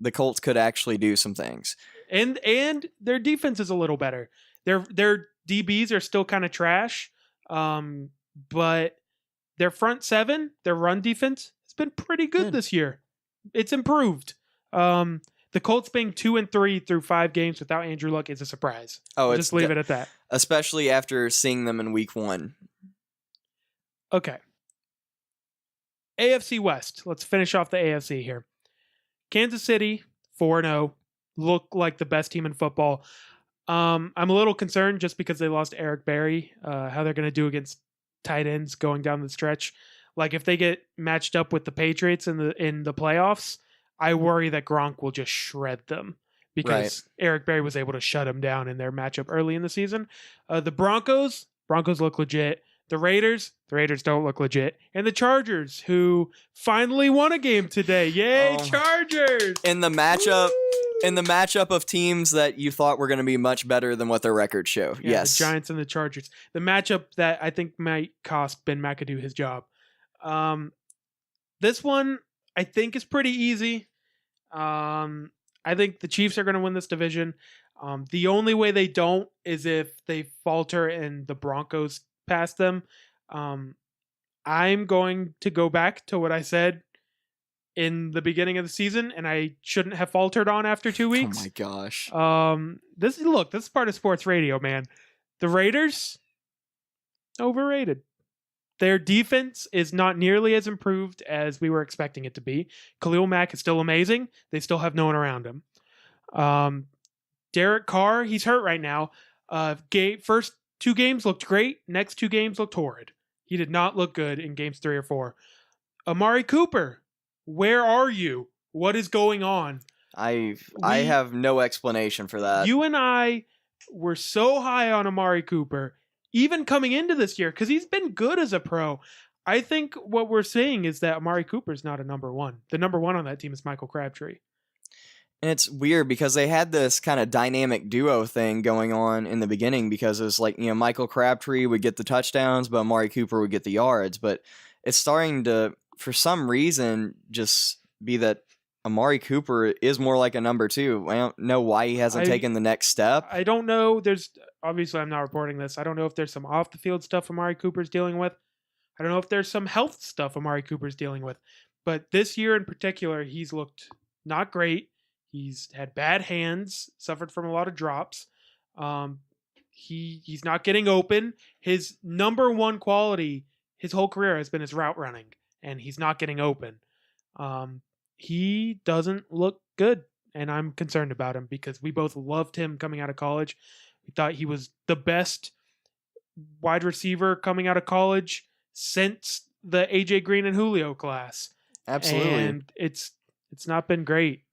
the Colts could actually do some things. And their defense is a little better. Their DBs are still kind of trash, but their front 7, their run defense, has been pretty good this year. It's improved. The Colts being 2-3 through 5 games without Andrew Luck is a surprise. Just leave it at that. Especially after seeing them in week 1. Okay. AFC West. Let's finish off the AFC here. Kansas City, 4-0. Look like the best team in football. I'm a little concerned just because they lost Eric Berry, how they're going to do against tight ends going down the stretch. If they get matched up with the Patriots in the playoffs, I worry that Gronk will just shred them, because Eric Berry was able to shut him down in their matchup early in the season. The Broncos look legit. The Raiders don't look legit. And the Chargers, who finally won a game today. Yay, Chargers! In the matchup of teams that you thought were going to be much better than what their records show. Yeah, yes. The Giants and the Chargers. The matchup that I think might cost Ben McAdoo his job. This one, I think, is pretty easy. I think the Chiefs are going to win this division. The only way they don't is if they falter and the Broncos pass them. I'm going to go back to what I said in the beginning of the season, and I shouldn't have faltered on after 2 weeks. Oh my gosh. This is part of sports radio, man. The Raiders, overrated. Their defense is not nearly as improved as we were expecting it to be. Khalil Mack is still amazing. They still have no one around him. Derek Carr, he's hurt right now. First 2 games looked great. Next 2 games looked horrid. He did not look good in games 3 or 4. Amari Cooper, where are you? What is going on? I have no explanation for that. You and I were so high on Amari Cooper, even coming into this year, because he's been good as a pro. I think what we're seeing is that Amari Cooper is not a number 1. The number 1 on that team is Michael Crabtree. And it's weird because they had this kind of dynamic duo thing going on in the beginning, because it was Michael Crabtree would get the touchdowns, but Amari Cooper would get the yards. But it's starting to, for some reason, just be that Amari Cooper is more like a number 2. I don't know why he hasn't taken the next step. I don't know. There's obviously I'm not reporting this. I don't know if there's some off the field stuff Amari Cooper's dealing with. I don't know if there's some health stuff Amari Cooper's dealing with. But this year in particular, he's looked not great. He's had bad hands, suffered from a lot of drops. He's not getting open. His number one quality his whole career has been his route running, and he's not getting open. He doesn't look good, and I'm concerned about him because we both loved him coming out of college. We thought he was the best wide receiver coming out of college since the AJ Green and Julio class. Absolutely. And it's not been great.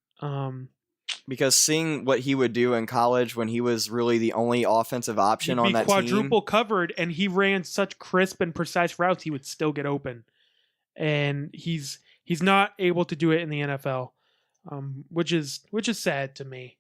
Because seeing what he would do in college when he was really the only offensive option on that quadruple team. covered, and he ran such crisp and precise routes, he would still get open. And he's not able to do it in the NFL, which is sad to me.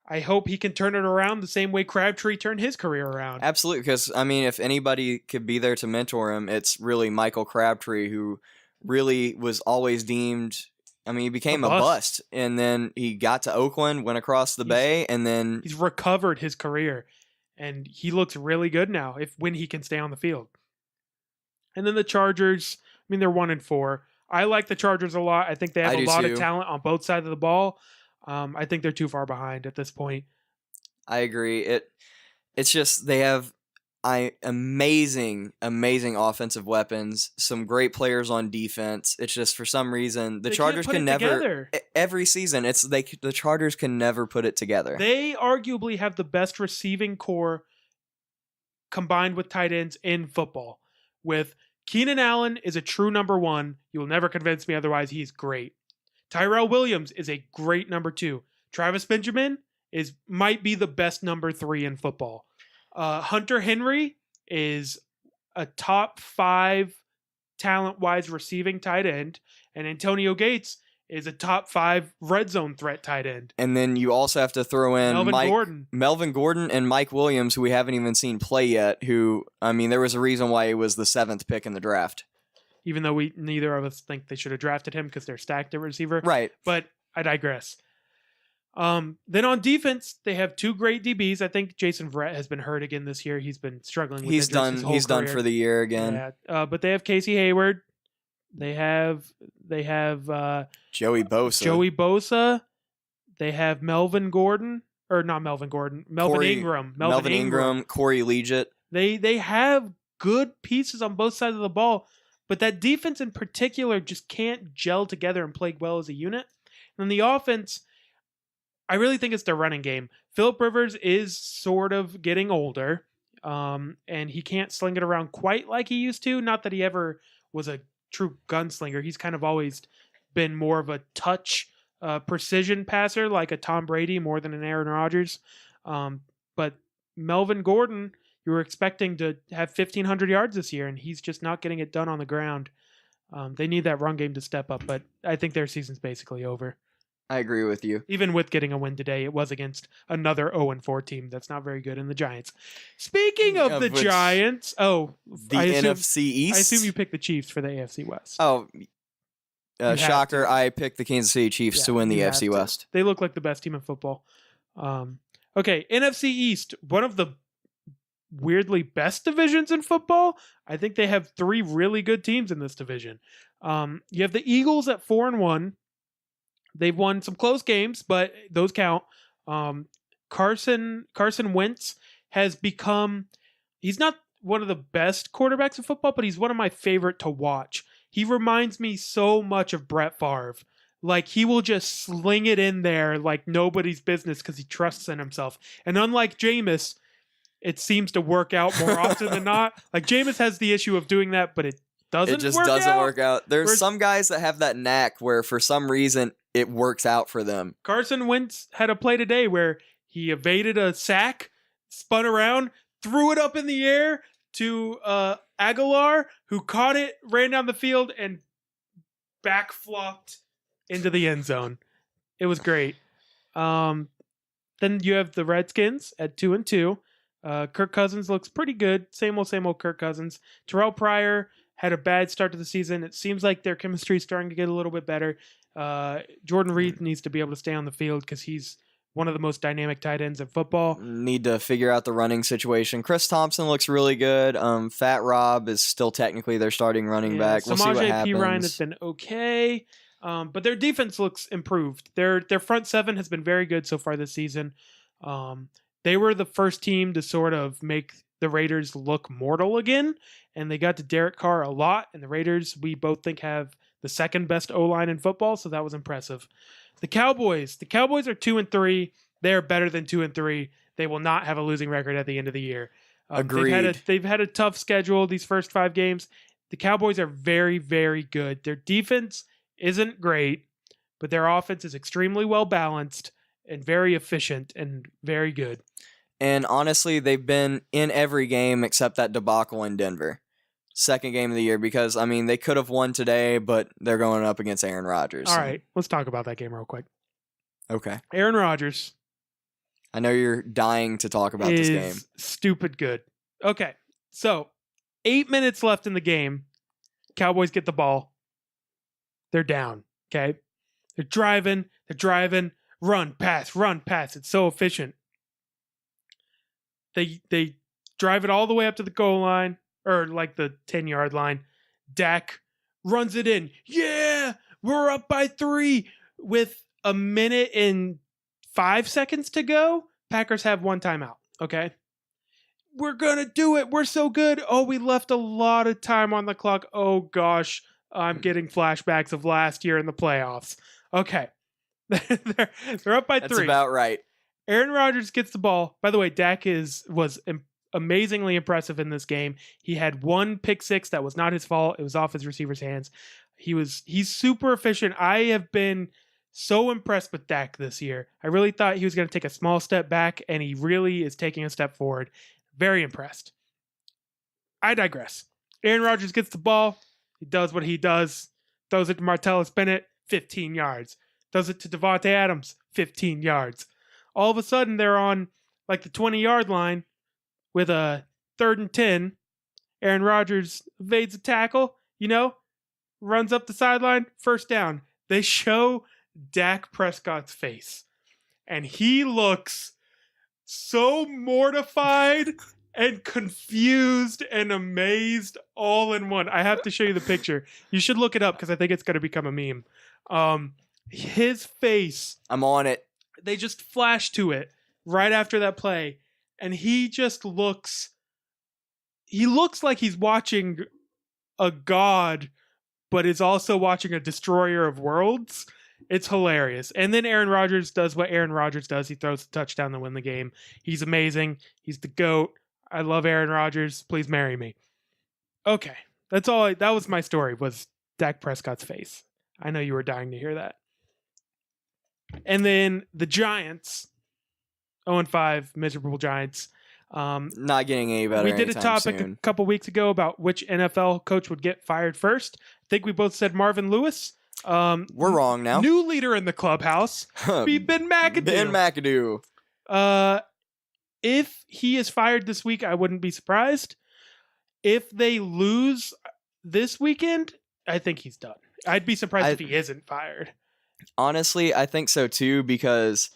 I hope he can turn it around the same way Crabtree turned his career around. Absolutely, because, I mean, if anybody could be there to mentor him, it's really Michael Crabtree, who really was always deemed, I mean, he became a bust. And then he got to Oakland, went across the bay, and then... He's recovered his career, and he looks really good now when he can stay on the field. And then the Chargers, I mean, they're 1-4. I like the Chargers a lot. I think they have a lot of talent on both sides of the ball. I think they're too far behind at this point. I agree. It's just they have amazing offensive weapons, some great players on defense. It's just for some reason the Chargers can never together. Every season the Chargers can never put it together. They arguably have the best receiving core combined with tight ends in football. With Keenan Allen is a true number one. You will never convince me otherwise. He's great. Tyrell Williams is a great number two. Travis Benjamin might be the best number three in football. Hunter Henry is a top 5 talent-wise receiving tight end, and Antonio Gates is a top 5 red zone threat tight end. And then you also have to throw in Melvin Gordon and Mike Williams, who we haven't even seen play yet, who, I mean, there was a reason why he was the 7th pick in the draft. Even though neither of us think they should have drafted him because they're stacked at receiver. Right. But I digress. Then on defense, they have 2 great DBs. I think Jason Verrett has been hurt again this year. He's been struggling with injuries his whole He's done career. for the year again. Yeah. But they have Casey Hayward. They have Joey Bosa. They have Melvin Ingram. Melvin Ingram. Corey Liuget. They have good pieces on both sides of the ball, but that defense in particular just can't gel together and play well as a unit. And the offense, I really think it's their running game. Phillip Rivers is sort of getting older, and he can't sling it around quite like he used to. Not that he ever was a true gunslinger. He's kind of always been more of a touch precision passer, like a Tom Brady more than an Aaron Rodgers. But Melvin Gordon, you were expecting to have 1,500 yards this year, and he's just not getting it done on the ground. They need that run game to step up, but I think their season's basically over. I agree with you. Even with getting a win today, it was against another 0-4 team that's not very good in the Giants. Speaking of the Giants, NFC East? I assume you picked the Chiefs for the AFC West. Oh, shocker. I picked the Kansas City Chiefs to win the AFC West. They look like the best team in football. Okay, NFC East, one of the weirdly best divisions in football. I think they have 3 really good teams in this division. You have the Eagles at 4-1. They've won some close games, but those count. Carson Wentz has become, he's not one of the best quarterbacks in football, but he's one of my favorite to watch. He reminds me so much of Brett Favre. Like, he will just sling it in there like nobody's business because he trusts in himself. And unlike Jameis, it seems to work out more often than not. Like, Jameis has the issue of doing that, but it doesn't work out. There's some guys that have that knack where for some reason it works out for them. Carson Wentz had a play today where he evaded a sack, spun around, threw it up in the air to Aguilar, who caught it, ran down the field, and back-flopped into the end zone. It was great. Then you have the Redskins at 2-2. Kirk Cousins looks pretty good. Same old Kirk Cousins. Terrell Pryor had a bad start to the season. It seems like their chemistry is starting to get a little bit better. Jordan Reed needs to be able to stay on the field because he's one of the most dynamic tight ends in football. Need to figure out the running situation. Chris Thompson looks really good. Fat Rob is still technically their starting running back. We'll see what Samaje P. Ryan has happens. been okay, but their defense looks improved. Their front seven has been very good so far this season. They were the first team to sort of make the Raiders look mortal again, and they got to Derek Carr a lot, and the Raiders, we both think, have the second best O-line in football, so that was impressive. The Cowboys are 2-3. They're better than 2-3. They will not have a losing record at the end of the year. Agreed. They've had a tough schedule these first 5 games. The Cowboys are very, very good. Their defense isn't great, but their offense is extremely well balanced and very efficient and very good. And honestly, they've been in every game except that debacle in Denver. Second game of the year, because, I mean, they could have won today, but they're going up against Aaron Rodgers. All right, let's talk about that game real quick. Okay. Aaron Rodgers. I know you're dying to talk about this game. Stupid good. Okay, so 8 minutes left in the game. Cowboys get the ball. They're down, okay? They're driving, run, pass. It's so efficient. They drive it all the way up to the goal line, or like the 10-yard line. Dak runs it in. Yeah, we're up by 3 with a minute and 5 seconds to go. Packers have 1 timeout, okay? We're going to do it. We're so good. Oh, we left a lot of time on the clock. Oh, gosh. I'm getting flashbacks of last year in the playoffs. Okay. they're up by 3. That's about right. Aaron Rodgers gets the ball. By the way, Dak was amazingly impressive in this game. He had 1 pick six that was not his fault. It was off his receiver's hands. He's super efficient. I have been so impressed with Dak this year. I really thought he was going to take a small step back, and he really is taking a step forward. Very impressed. I digress. Aaron Rodgers gets the ball. He does what he does. Throws it to Martellus Bennett, 15 yards. Does it to Devontae Adams, 15 yards. All of a sudden, they're on like the 20-yard line with a 3rd and 10. Aaron Rodgers evades a tackle, runs up the sideline, first down. They show Dak Prescott's face, and he looks so mortified and confused and amazed all in one. I have to show you the picture. You should look it up because I think it's going to become a meme. His face. I'm on it. They just flash to it right after that play, and he just looks like he's watching a god, but is also watching a destroyer of worlds. It's hilarious. And then Aaron Rodgers does what Aaron Rodgers does. He throws a touchdown to win the game. He's amazing. He's the GOAT. I love Aaron Rodgers. Please marry me. Okay. That's all. That was my story, was Dak Prescott's face. I know you were dying to hear that. And then the Giants, 0-5, miserable Giants. Not getting any better. We did a topic soon. a couple weeks ago about which NFL coach would get fired first. I think we both said Marvin Lewis. We're wrong now. New leader in the clubhouse, Ben McAdoo. Ben McAdoo. If he is fired this week, I wouldn't be surprised. If they lose this weekend, I think he's done. I'd be surprised if he isn't fired. Honestly, I think so too, because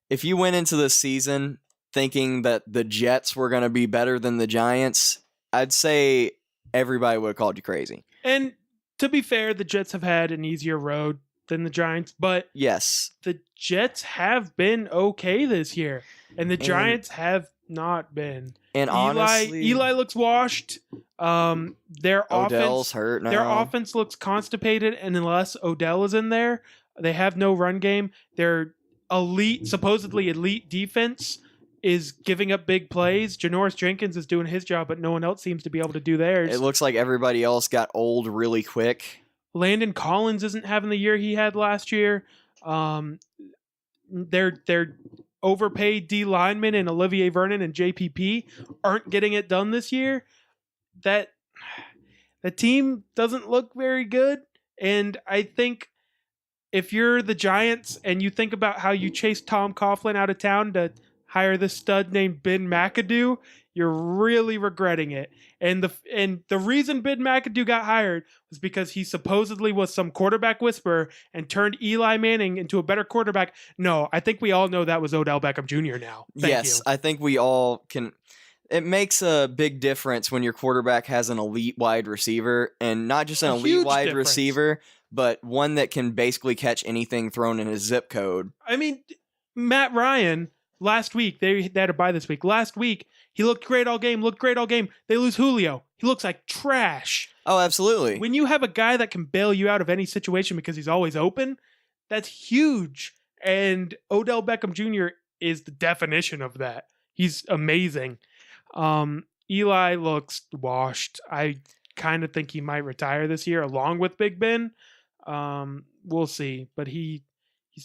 if you went into this season thinking that the Jets were going to be better than the Giants, I'd say everybody would have called you crazy. And to be fair, the Jets have had an easier road than the Giants, but yes, the Jets have been okay this year, and the Giants have not been. And honestly, Eli looks washed. Their Odell's offense hurt now. Their offense looks constipated, and unless Odell is in there, they have no run game. Their supposedly elite defense is giving up big plays. Janoris Jenkins is doing his job, but no one else seems to be able to do theirs. It looks like everybody else got old really quick. Landon Collins isn't having the year he had last year. Their overpaid D linemen and Olivier Vernon and JPP aren't getting it done this year. The team doesn't look very good, and I think if you're the Giants and you think about how you chased Tom Coughlin out of town to hire this stud named Ben McAdoo, you're really regretting it. And the reason Ben McAdoo got hired was because he supposedly was some quarterback whisperer and turned Eli Manning into a better quarterback. No, I think we all know that was Odell Beckham Jr. now. Thank you. I think we all can. It makes a big difference when your quarterback has an elite wide receiver, and not just an elite wide receiver, but one that can basically catch anything thrown in his zip code. I mean, Matt Ryan, last week, they had a bye this week. Last week, he looked great all game. They lose Julio. He looks like trash. Oh, absolutely. When you have a guy that can bail you out of any situation because he's always open, that's huge. And Odell Beckham Jr. is the definition of that. He's amazing. Eli looks washed. I kind of think he might retire this year along with Big Ben. We'll see. But he's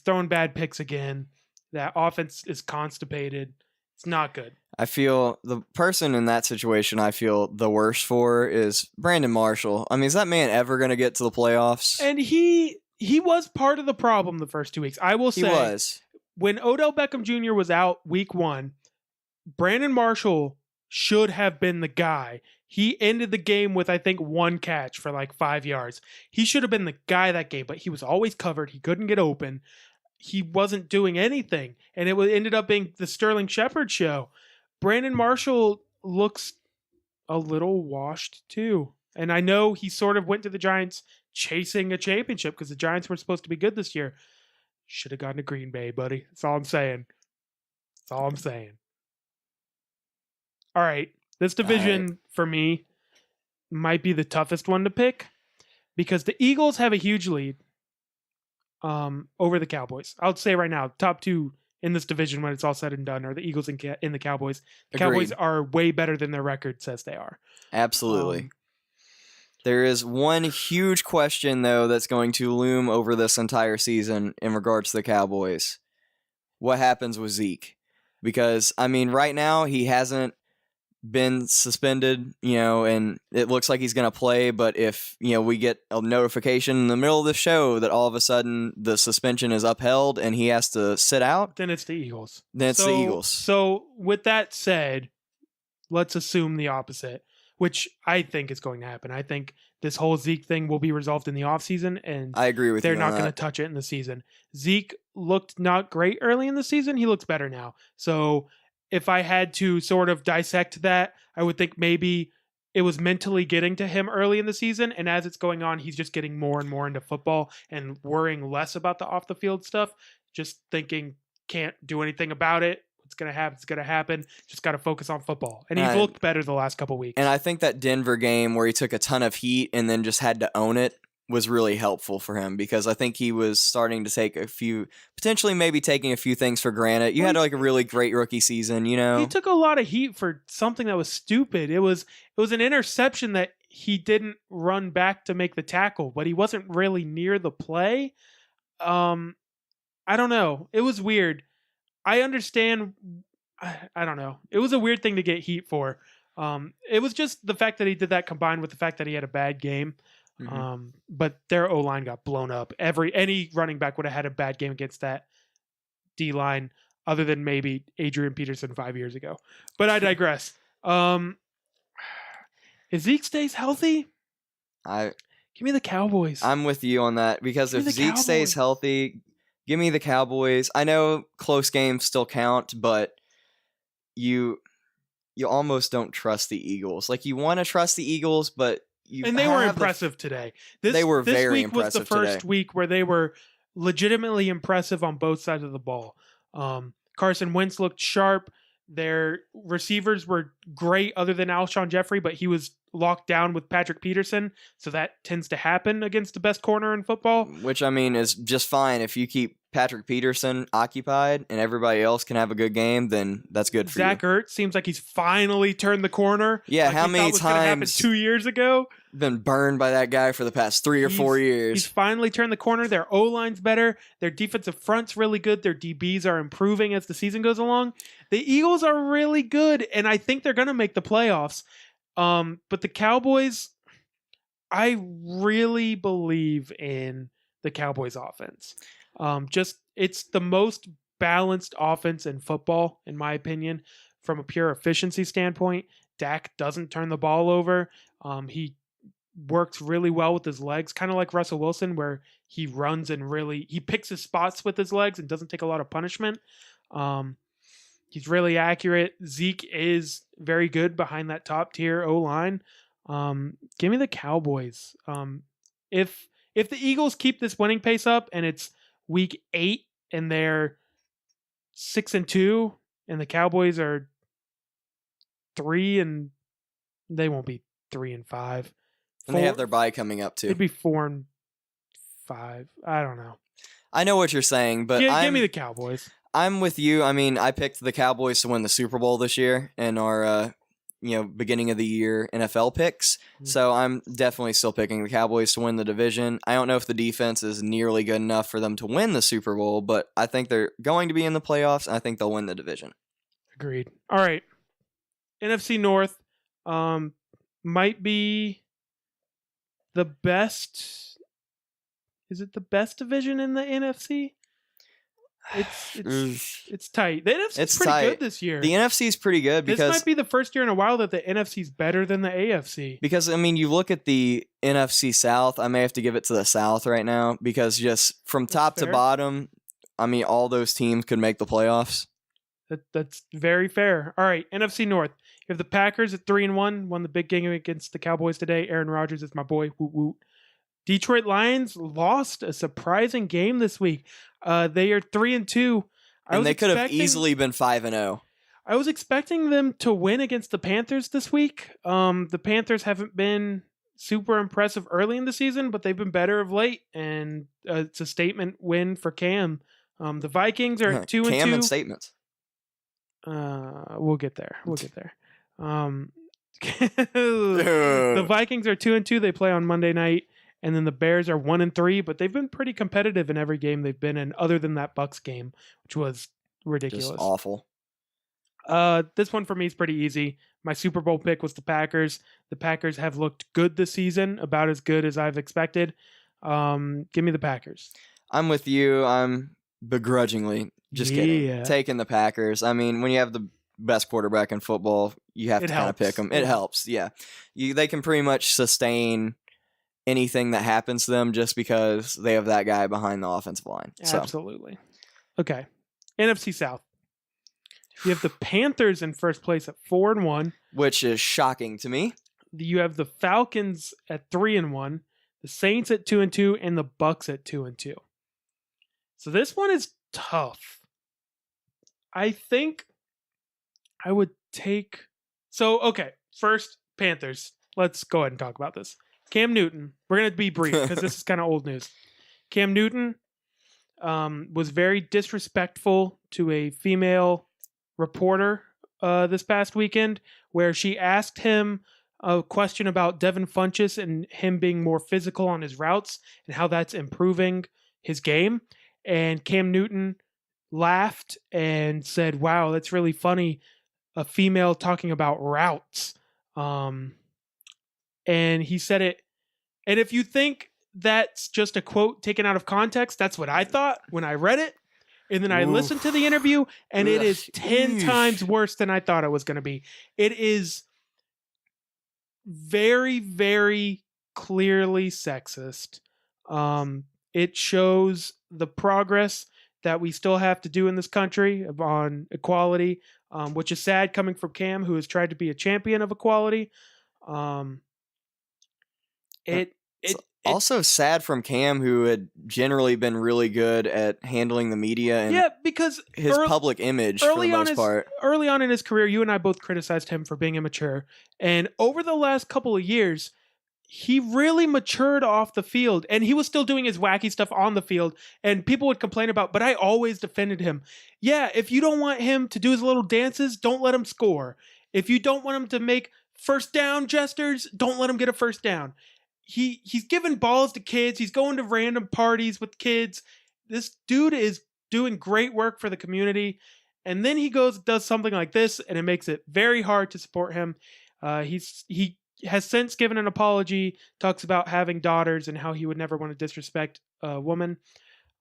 throwing bad picks again. That offense is constipated. It's not good. I feel the person in that situation I feel the worst for is Brandon Marshall. I mean, is that man ever going to get to the playoffs? And he was part of the problem the first 2 weeks. I will say, he was. When Odell Beckham Jr. was out week 1, Brandon Marshall should have been the guy. He ended the game with, I think, 1 catch for like 5 yards. He should have been the guy that game, but he was always covered. He couldn't get open. He wasn't doing anything, and it ended up being the Sterling Shepard show. Brandon Marshall looks a little washed too. And I know he sort of went to the Giants chasing a championship because the Giants were supposed to be good this year. Should have gone to Green Bay, buddy. That's all I'm saying. All right. This division for me might be the toughest one to pick because the Eagles have a huge lead over the Cowboys. I'll say right now, top 2 in this division when it's all said and done are the Eagles and the Cowboys. The Cowboys are way better than their record says they are. Absolutely. There is one huge question, though, that's going to loom over this entire season in regards to the Cowboys. What happens with Zeke? Because, I mean, right now he hasn't been suspended, and it looks like he's going to play, but if, we get a notification in the middle of the show that all of a sudden the suspension is upheld and he has to sit out, then it's the Eagles. So with that said, let's assume the opposite, which I think is going to happen. I think this whole Zeke thing will be resolved in the offseason, and I agree with you. They're not going to touch it in the season. Zeke looked not great early in the season. He looks better now. So if I had to sort of dissect that, I would think maybe it was mentally getting to him early in the season, and as it's going on, he's just getting more and more into football and worrying less about the off-the-field stuff, just thinking can't do anything about it. What's going to happen? It's going to happen. Just got to focus on football. And he's looked better the last couple weeks. And I think that Denver game where he took a ton of heat and then just had to own it was really helpful for him because I think he was starting to take potentially maybe taking a few things for granted. You had like a really great rookie season, He took a lot of heat for something that was stupid. It was an interception that he didn't run back to make the tackle, but he wasn't really near the play. I don't know. It was weird. I understand. I don't know. It was a weird thing to get heat for. It was just the fact that he did that combined with the fact that he had a bad game. Mm-hmm. But their O-line got blown up. Any running back would have had a bad game against that D-line other than maybe Adrian Peterson 5 years ago. But I digress. If Zeke stays healthy, give me the Cowboys. I'm with you on that because if Zeke stays healthy, give me the Cowboys. I know close games still count, but you almost don't trust the Eagles. Like you want to trust the Eagles, but they were impressive today. They were very impressive today. This week was the first week where they were legitimately impressive on both sides of the ball. Carson Wentz looked sharp. Their receivers were great other than Alshon Jeffrey, but he was locked down with Patrick Peterson, so that tends to happen against the best corner in football. Which, I mean, is just fine. If you keep Patrick Peterson occupied and everybody else can have a good game, then that's good for Zach you. Ertz seems like he's finally turned the corner. Yeah, like how many times 2 years ago? Been burned by that guy for the past 3 or 4 years. He's finally turned the corner. Their O-line's better. Their defensive front's really good. Their DBs are improving as the season goes along. The Eagles are really good, and I think they're going to make the playoffs. But the Cowboys, I really believe in the Cowboys offense. It's the most balanced offense in football, in my opinion, from a pure efficiency standpoint. Dak doesn't turn the ball over. He works really well with his legs, kind of like Russell Wilson, where he runs and he picks his spots with his legs and doesn't take a lot of punishment. He's really accurate. Zeke is very good behind that top tier O-line. Give me the Cowboys. If the Eagles keep this winning pace up and it's week 8 and they're 6-2 and the Cowboys are 3 and they won't be 3-5. And they have their bye coming up too. It'd be 4-5. I don't know. I know what you're saying, but give me the Cowboys. I'm with you. I mean, I picked the Cowboys to win the Super Bowl this year in our beginning of the year NFL picks. So I'm definitely still picking the Cowboys to win the division. I don't know if the defense is nearly good enough for them to win the Super Bowl, but I think they're going to be in the playoffs, and I think they'll win the division. Agreed. All right. NFC North might be the best. Is it the best division in the NFC? It's tight. The NFC is pretty good this year. The NFC is pretty good because this might be the first year in a while that the NFC is better than the AFC. Because I mean, you look at the NFC South. I may have to give it to the South right now because just from top to bottom, I mean, all those teams could make the playoffs. That's very fair. All right, NFC North. You have the Packers at 3-1, won the big game against the Cowboys today. Aaron Rodgers is my boy. Woot woot. Detroit Lions lost a surprising game this week. They are 3-2. And they could have easily been 5-0. I was expecting them to win against the Panthers this week. The Panthers haven't been super impressive early in the season, but they've been better of late, and it's a statement win for Cam. The Vikings are 2-2. Cam and statements. We'll get there. The Vikings are 2-2. They play on Monday night. And then the Bears are 1-3, but they've been pretty competitive in every game they've been in, other than that Bucs game, which was ridiculous. Just awful. This one for me is pretty easy. My Super Bowl pick was the Packers. The Packers have looked good this season, about as good as I've expected. Give me the Packers. I'm with you. I'm begrudgingly kidding. Taking the Packers. I mean, when you have the best quarterback in football, you have to kind of pick them. It helps, yeah. They can pretty much sustain anything that happens to them just because they have that guy behind the offensive line. Absolutely. Okay. NFC South. You have the Panthers in first place at 4-1. Which is shocking to me. You have the Falcons at 3-1, the Saints at 2-2, and the Bucs at 2-2. So this one is tough. I think I would take... So, okay. First, Panthers. Let's go ahead and talk about this. Cam Newton, we're going to be brief because this is kind of old news. Cam Newton was very disrespectful to a female reporter this past weekend, where she asked him a question about Devin Funchess and him being more physical on his routes and how that's improving his game. And Cam Newton laughed and said, "Wow, that's really funny. A female talking about routes." And he said it. And if you think that's just a quote taken out of context, that's what I thought when I read it. And then I listened to the interview, and it is 10 times worse than I thought it was going to be. It is very, very clearly sexist. It shows the progress that we still have to do in this country on equality, which is sad coming from Cam, who has tried to be a champion of equality. It's also sad from Cam, who had generally been really good at handling the media and because his public image for the most part. Early on in his career, you and I both criticized him for being immature. And over the last couple of years, he really matured off the field. And he was still doing his wacky stuff on the field. And people would complain about, but I always defended him. Yeah, if you don't want him to do his little dances, don't let him score. If you don't want him to make first down gestures, don't let him get a first down. He's giving balls to kids. He's going to random parties with kids. This dude is doing great work for the community. And then he goes and does something like this, and it makes it very hard to support him. He has since given an apology, talks about having daughters and how he would never want to disrespect a woman.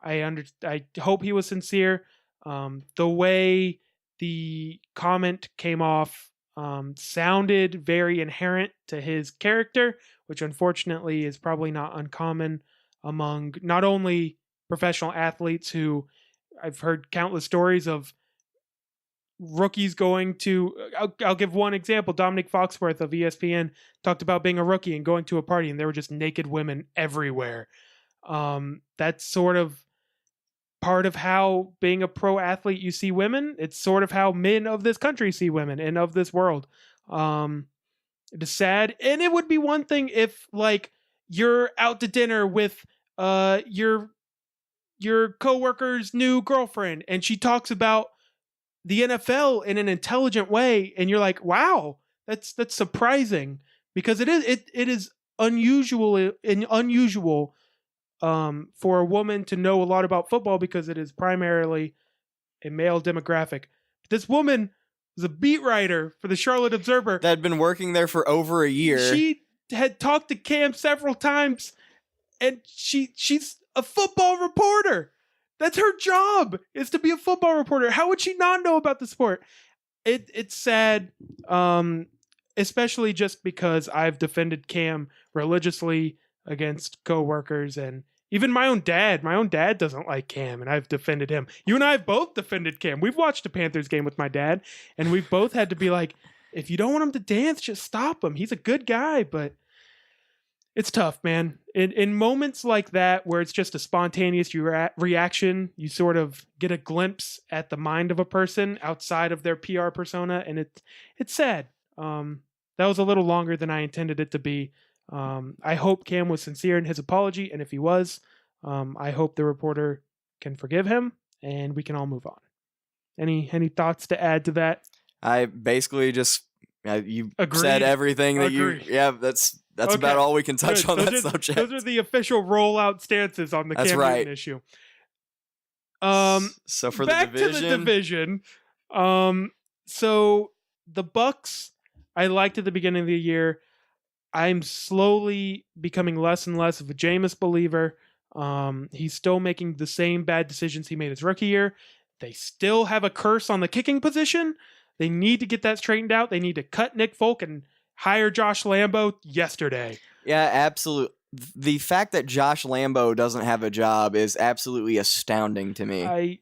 I hope he was sincere. The way the comment came off sounded very inherent to his character, which unfortunately is probably not uncommon among not only professional athletes who I've heard countless stories of rookies going to. I'll give one example. Dominic Foxworth of ESPN talked about being a rookie and going to a party, and there were just naked women everywhere. That's sort of part of how being a pro athlete you see women. It's sort of how men of this country see women and of this world. It is sad, and it would be one thing if like you're out to dinner with your coworker's new girlfriend, and she talks about the NFL in an intelligent way, and you're like, wow, that's surprising, because it is unusual for a woman to know a lot about football because it is primarily a male demographic. This woman was a beat writer for the Charlotte Observer that had been working there for over a year. She had talked to Cam several times, and she's a football reporter. That's her job, is to be a football reporter. How would she not know about the sport? It's sad, especially just because I've defended Cam religiously against coworkers, and even my own dad. My own dad doesn't like Cam, and I've defended him. You and I have both defended Cam. We've watched a Panthers game with my dad, and we've both had to be like, if you don't want him to dance, just stop him. He's a good guy, but it's tough, man. In moments like that, where it's just a spontaneous reaction, you sort of get a glimpse at the mind of a person outside of their PR persona, and it's sad. That was a little longer than I intended it to be. I hope Cam was sincere in his apology, and if he was, I hope the reporter can forgive him, and we can all move on. Any thoughts to add to that? I basically just you Agreed. Said everything that Agreed. That's okay. About all we can touch Good. on that subject. Those are the official rollout stances on the Cam Newton issue. So for back the division, to the division. So the Bucks, I liked at the beginning of the year. I'm slowly becoming less and less of a Jameis believer. He's still making the same bad decisions he made his rookie year. They still have a curse on the kicking position. They need to get that straightened out. They need to cut Nick Folk and hire Josh Lambo yesterday. Yeah, absolutely. The fact that Josh Lambo doesn't have a job is absolutely astounding to me.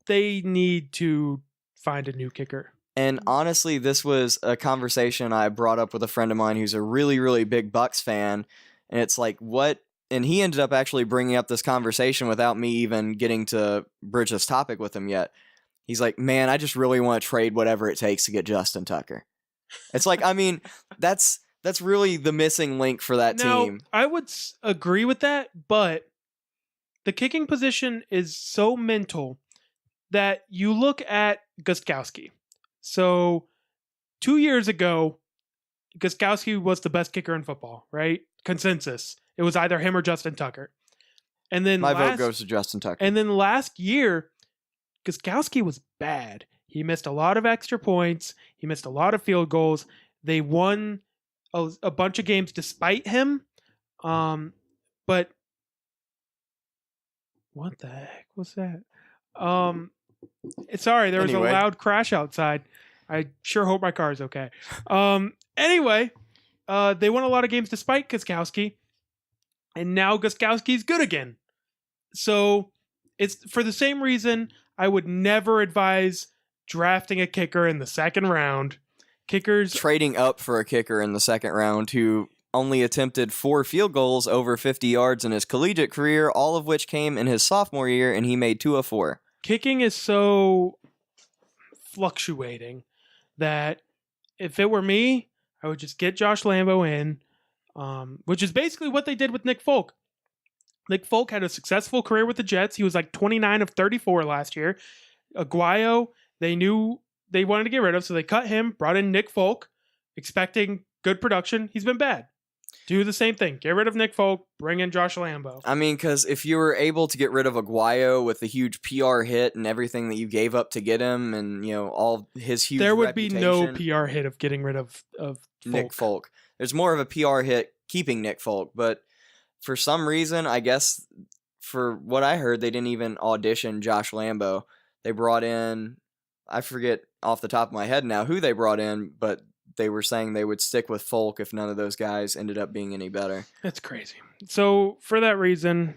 They need to find a new kicker. And honestly, this was a conversation I brought up with a friend of mine who's a really, really big Bucks fan. And it's like, what? And he ended up actually bringing up this conversation without me even getting to bridge this topic with him yet. He's like, man, I just really want to trade whatever it takes to get Justin Tucker. It's like, I mean, that's really the missing link for that team. I would agree with that, but the kicking position is so mental that you look at Gostkowski. So 2 years ago, Gostkowski was the best kicker in football, right? Consensus. It was either him or Justin Tucker. And then my vote goes to Justin Tucker. And then last year, Gostkowski was bad. He missed a lot of extra points. He missed a lot of field goals. They won a bunch of games despite him. But what the heck was that? Sorry, there was a loud crash outside. I sure hope my car is okay. Anyway, they won a lot of games despite Gostkowski, and now Gostkowski's good again. So it's for the same reason I would never advise drafting a kicker in the second round. Kickers trading up for a kicker in the second round who only attempted 4 field goals over 50 yards in his collegiate career, all of which came in his sophomore year, and he made 2 of 4. Kicking is so fluctuating that if it were me, I would just get Josh Lambo in, which is basically what they did with Nick Folk. Nick Folk had a successful career with the Jets. He was like 29 of 34 last year. Aguayo, they knew they wanted to get rid of, so they cut him, brought in Nick Folk, expecting good production. He's been bad. Do the same thing. Get rid of Nick Folk, bring in Josh Lambo. I mean, because if you were able to get rid of Aguayo with the huge PR hit and everything that you gave up to get him, and all his huge there would be no reputation, PR hit of getting rid of Nick Folk. There's more of a PR hit keeping Nick Folk, but for some reason, I guess for what I heard, they didn't even audition Josh Lambo. They brought in, I forget off the top of my head now who they brought in, but they were saying they would stick with Folk if none of those guys ended up being any better. That's crazy. So for that reason,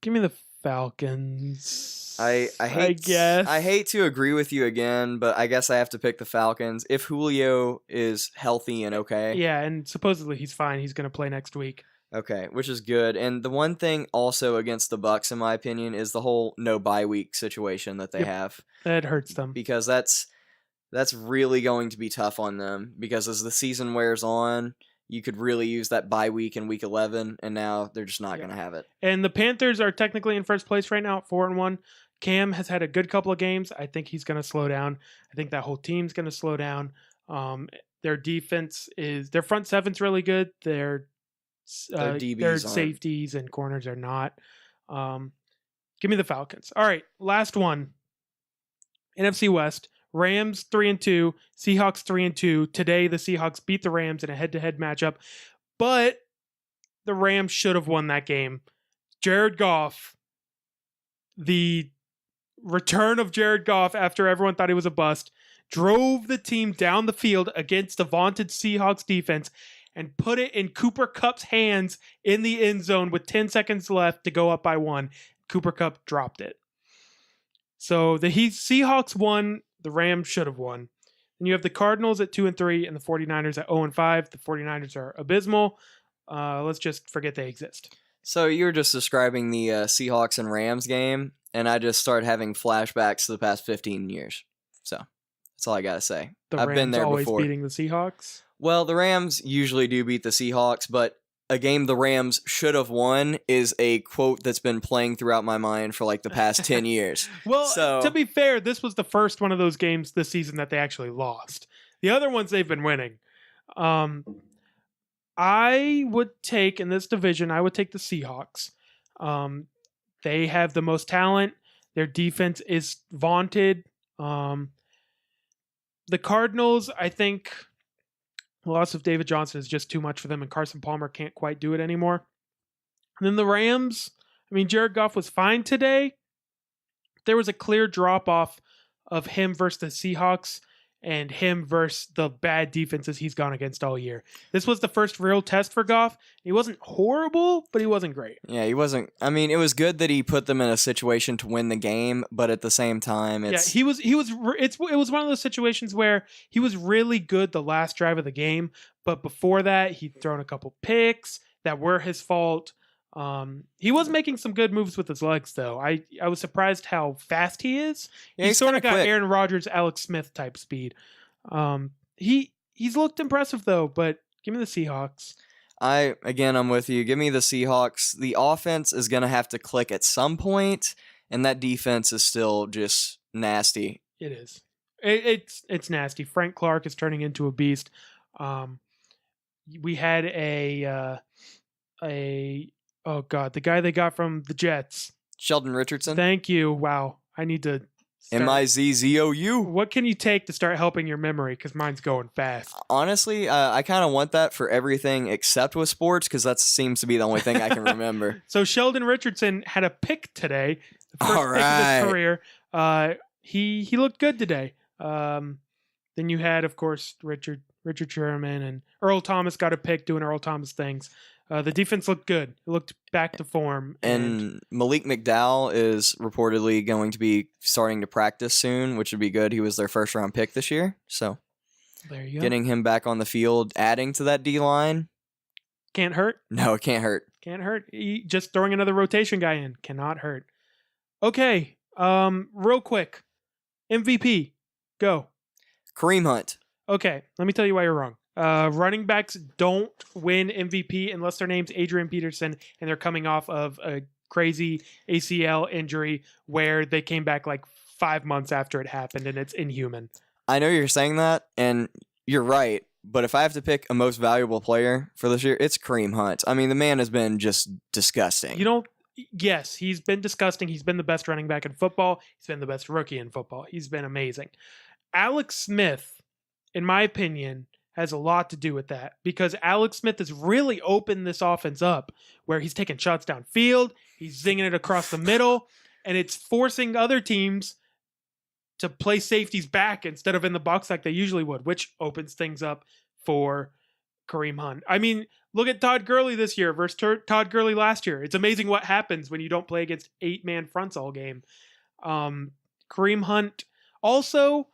give me the Falcons. I hate to agree with you again, but I guess I have to pick the Falcons if Julio is healthy and okay. Yeah, and supposedly he's fine. He's going to play next week. Okay, which is good. And the one thing also against the Bucks, in my opinion, is the whole no bye week situation that they have. That hurts them because that's really going to be tough on them. Because as the season wears on, you could really use that bye week in week 11, and now they're just not going to have it. And the Panthers are technically in first place right now at 4-1. Cam has had a good couple of games. I think he's going to slow down. I think that whole team's going to slow down. Their defense their front seven's really good. Their safeties and corners are not. Give me the Falcons. All right, last one. NFC West. Rams 3-2, Seahawks 3-2. Today the Seahawks beat the Rams in a head-to-head matchup, but the Rams should have won that game. Jared Goff, the return of Jared Goff after everyone thought he was a bust, drove the team down the field against the vaunted Seahawks defense and put it in Cooper Kupp's hands in the end zone with 10 seconds left to go up by 1. Cooper Kupp dropped it. So the Seahawks won. The Rams should have won. And you have the Cardinals at 2-3 and the 49ers at 0-5. The 49ers are abysmal. Let's just forget they exist. So you were just describing the Seahawks and Rams game, and I just started having flashbacks to the past 15 years. So that's all I got to say. I've been there always before. Beating the Seahawks? Well, the Rams usually do beat the Seahawks, but a game the Rams should have won is a quote that's been playing throughout my mind for like the past 10 years. Well, to be fair, this was the first one of those games this season that they actually lost. The other ones they've been winning. I would take, in this division, I would take the Seahawks. They have the most talent. Their defense is vaunted. The Cardinals, I think the loss of David Johnson is just too much for them, and Carson Palmer can't quite do it anymore. And then the Rams, I mean, Jared Goff was fine today. There was a clear drop-off of him versus the Seahawks and him versus the bad defenses he's gone against all year. This was the first real test for Goff. He wasn't horrible, but he wasn't great. Yeah, he wasn't. I mean, it was good that he put them in a situation to win the game, but at the same time, it was one of those situations where he was really good the last drive of the game, but before that, he'd thrown a couple picks that were his fault. He was making some good moves with his legs, though. I was surprised how fast he is. Yeah, he sort of got quick. Aaron Rodgers, Alex Smith type speed. He's looked impressive though. But give me the Seahawks. I'm with you. Give me the Seahawks. The offense is gonna have to click at some point, and that defense is still just nasty. It is. It's nasty. Frank Clark is turning into a beast. We had oh God, the guy they got from the Jets. Sheldon Richardson. Thank you. Wow. I need to Mizzou. What can you take to start helping your memory? Because mine's going fast. Honestly, I kind of want that for everything except with sports, because that seems to be the only thing I can remember. So Sheldon Richardson had a pick today. The first pick of his career. He looked good today. Then you had, of course, Richard Sherman, and Earl Thomas got a pick doing Earl Thomas things. The defense looked good. It looked back to form. And Malik McDowell is reportedly going to be starting to practice soon, which would be good. He was their first-round pick this year. So there you go. Getting him back on the field, adding to that D-line. Can't hurt. No, it can't hurt. Can't hurt. Just throwing another rotation guy in. Cannot hurt. Okay. Real quick. MVP. Go. Kareem Hunt. Okay. Let me tell you why you're wrong. Running backs don't win MVP unless their name's Adrian Peterson and they're coming off of a crazy ACL injury where they came back like 5 months after it happened, and it's inhuman. I know you're saying that, and you're right, but if I have to pick a most valuable player for this year, it's Kareem Hunt. I mean, the man has been just disgusting. Yes, he's been disgusting. He's been the best running back in football. He's been the best rookie in football. He's been amazing. Alex Smith, in my opinion, has a lot to do with that, because Alex Smith has really opened this offense up where he's taking shots downfield. He's zinging it across the middle, and it's forcing other teams to play safeties back instead of in the box like they usually would, which opens things up for Kareem Hunt. I mean, look at Todd Gurley this year versus Todd Gurley last year. It's amazing what happens when you don't play against 8-man fronts all game. Kareem Hunt also,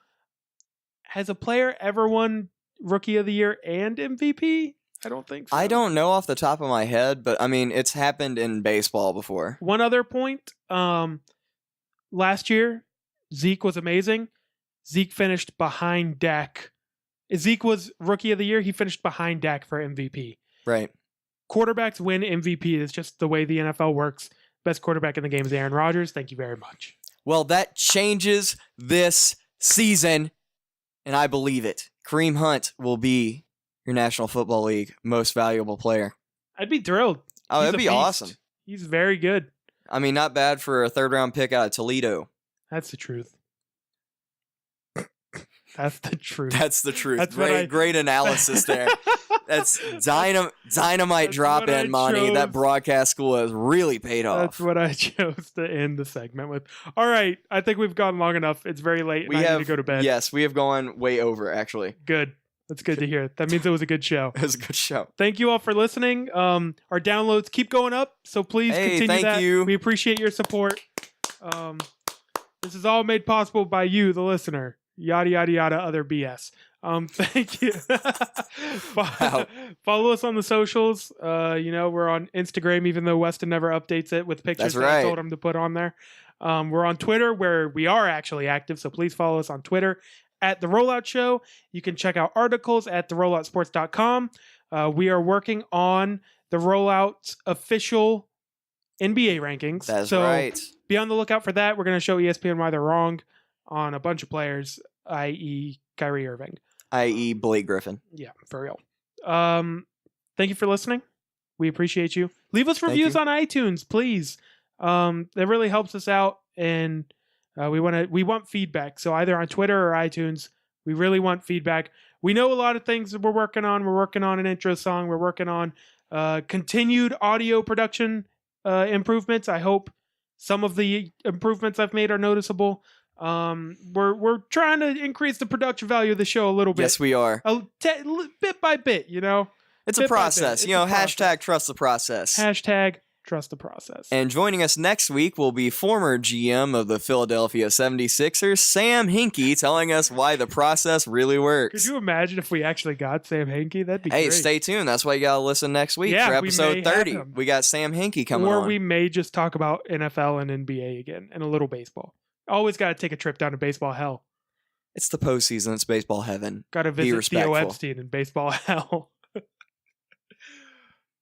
has a player ever won Rookie of the Year and MVP? I don't think so. I don't know off the top of my head, but I mean, it's happened in baseball before. One other point. Last year, Zeke was amazing. Zeke finished behind Dak. Zeke was Rookie of the Year. He finished behind Dak for MVP. Right. Quarterbacks win MVP. It's just the way the NFL works. Best quarterback in the game is Aaron Rodgers. Thank you very much. Well, that changes this season, and I believe it. Kareem Hunt will be your National Football League most valuable player. I'd be thrilled. Oh, He's that'd a be beast. awesome. He's very good. I mean, not bad for a third-round pick out of Toledo. That's the truth. That's the truth. That's the truth. That's what Great analysis there. That's dynamite That's drop-in money. That broadcast school has really paid off. That's what I chose to end the segment with. All right. I think we've gone long enough. It's very late and I need to go to bed. Yes, we have gone way over, actually. Good. That's good to hear. That means it was a good show. It was a good show. Thank you all for listening. Our downloads keep going up, so please continue thank that. you. We appreciate your support. This is all made possible by you, the listener. Yada, yada, yada, other BS. Thank you. Wow. Follow us on the socials. We're on Instagram, even though Weston never updates it with pictures That's that I right. told him to put on there. We're on Twitter, where we are actually active, so please follow us on Twitter at The Rollout Show. You can check out articles at therolloutsports.com. We are working on the Rollout's official NBA rankings. That's so right. Be on the lookout for that. We're going to show ESPN why they're wrong on a bunch of players, i.e. Kyrie Irving. I.e. Blake Griffin. Yeah, for real. Thank you for listening. We appreciate you. Leave us reviews on iTunes, please. That really helps us out, and we want feedback. So either on Twitter or iTunes, we really want feedback. We know a lot of things that we're working on. We're working on an intro song. We're working on continued audio production improvements. I hope some of the improvements I've made are noticeable. We're trying to increase the production value of the show a little bit. Yes, we are. Bit by bit, It's a process. Hashtag trust the process. Hashtag trust the process. And joining us next week will be former GM of the Philadelphia 76ers, Sam Hinkie, telling us why the process really works. Could you imagine if we actually got Sam Hinkie? That'd be great. Hey, stay tuned. That's why you got to listen next week for episode 30. We got Sam Hinkie coming on. Or we may just talk about NFL and NBA again and a little baseball. Always got to take a trip down to baseball hell. It's the postseason. It's baseball heaven. Got to visit Theo Epstein in baseball hell.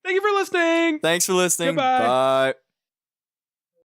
Thank you for listening. Thanks for listening. Goodbye. Bye.